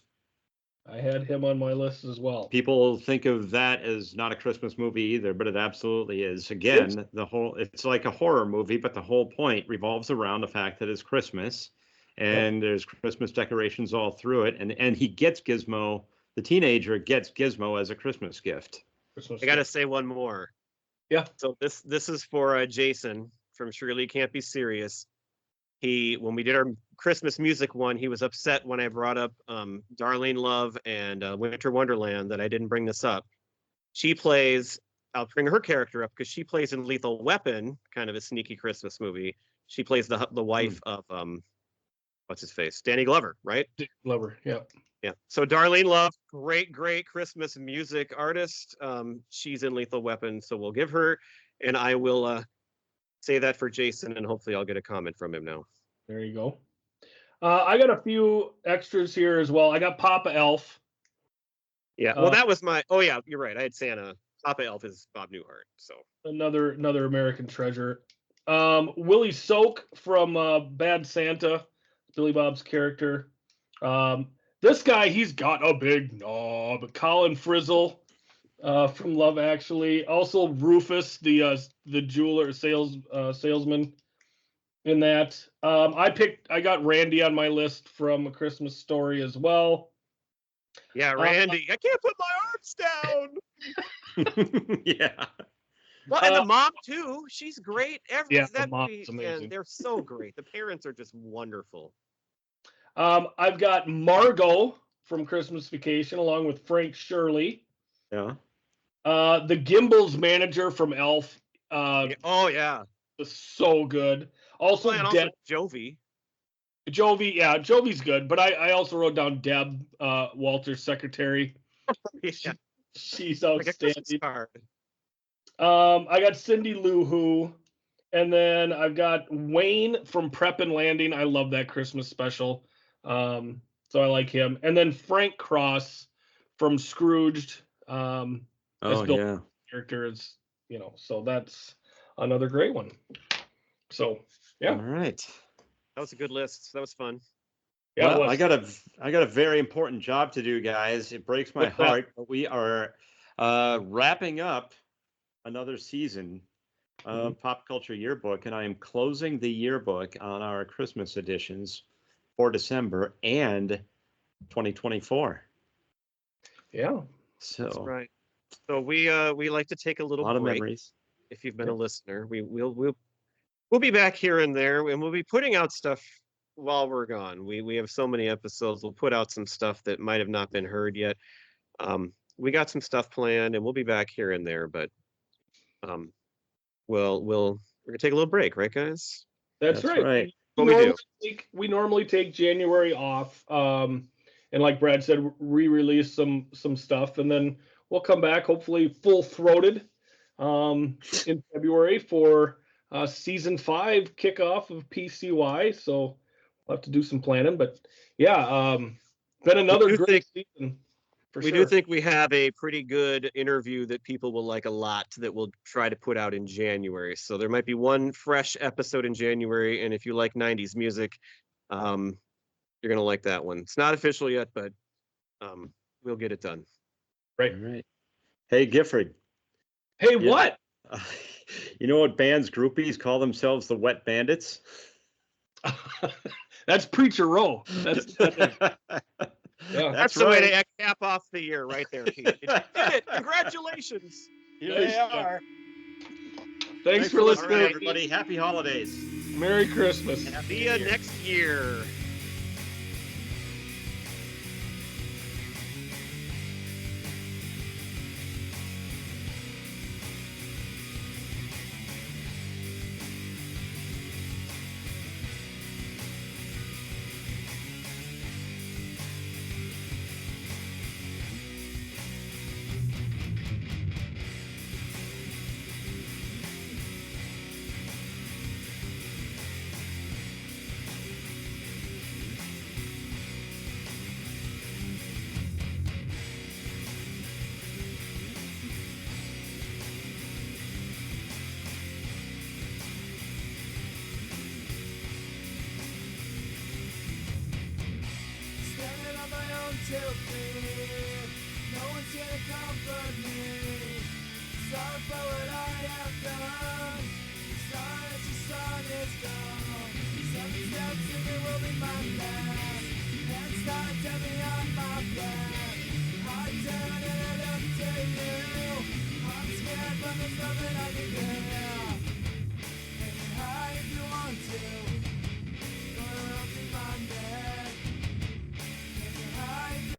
I had him on my list as well. People think of that as not a Christmas movie either, but it absolutely is. Again, it's like a horror movie, but the whole point revolves around the fact that it's Christmas and there's Christmas decorations all through it. And he gets Gizmo, the teenager gets Gizmo as a Christmas gift. I got to say one more. Yeah. So this is for Jason from Shirley Can't Be Serious. When we did our Christmas music one, he was upset when I brought up Darlene Love and Winter Wonderland that I didn't bring this up. I'll bring her character up because she plays in Lethal Weapon, kind of a sneaky Christmas movie. She plays the wife of what's his face, Danny Glover, right? Glover, yeah. Yeah. So Darlene Love, great Christmas music artist. She's in Lethal Weapon, so we'll give her, and I will say that for Jason, and hopefully I'll get a comment from him now. There you go. I got a few extras here as well. I got Papa Elf. Yeah. Well, that was my. Oh yeah, you're right. I had Santa. Papa Elf is Bob Newhart. So another American treasure. Willie Soak from Bad Santa, Billy Bob's character. This guy, he's got a big knob. Colin Frizzle from Love Actually. Also Rufus, the jeweler salesman in that. I got Randy on my list from A Christmas Story as well. Yeah, Randy. I can't put my arms down. Yeah. Well, and the mom too. She's great. The mom's amazing. And they're so great. The parents are just wonderful. I've got Margot from Christmas Vacation along with Frank Shirley. Yeah. The Gimbals manager from Elf. Oh yeah. Was so good. Also, also Jovi. Jovi, yeah, Jovi's good. But I also wrote down Deb, Walter's secretary. Yeah. She's outstanding. Like I got Cindy Lou Who, and then I've got Wayne from Prep and Landing. I love that Christmas special. So I like him. And then Frank Cross from Scrooged. Character is, so that's another great one. So yeah. All right. That was a good list. That was fun. Yeah, well, I got a very important job to do, guys. It breaks my heart, but we are wrapping up another season of Pop Culture Yearbook, and I am closing the yearbook on our Christmas editions for December and 2024. Yeah. So that's right. So we like to take a little lot break. of memories. If you've been a listener, we'll be back here and there, and we'll be putting out stuff while we're gone. We have so many episodes. We'll put out some stuff that might have not been heard yet. We got some stuff planned, and we'll be back here and there. But we're gonna take a little break, right, guys? That's right. We normally take January off, and like Brad said, re-release some stuff, and then we'll come back hopefully full-throated in February for season 5 kickoff of PCY. So we'll have to do some planning, but yeah, been another great season. We do think we have a pretty good interview that people will like a lot that we'll try to put out in January. So there might be one fresh episode in January, and if you like 90s music, you're gonna like that one. It's not official yet, but we'll get it done. Right. All right. Hey, Gifford. Hey, what? You know what bands groupies call themselves? The Wet Bandits. That's Preacher Row. That's the way to cap off the year right there, Pete. You did it. Congratulations. Here they are. Thanks for listening, right, everybody. Happy holidays. Merry Christmas. See you next year. 1, 2, 3. No one's here to comfort me. Sorry for what I have done.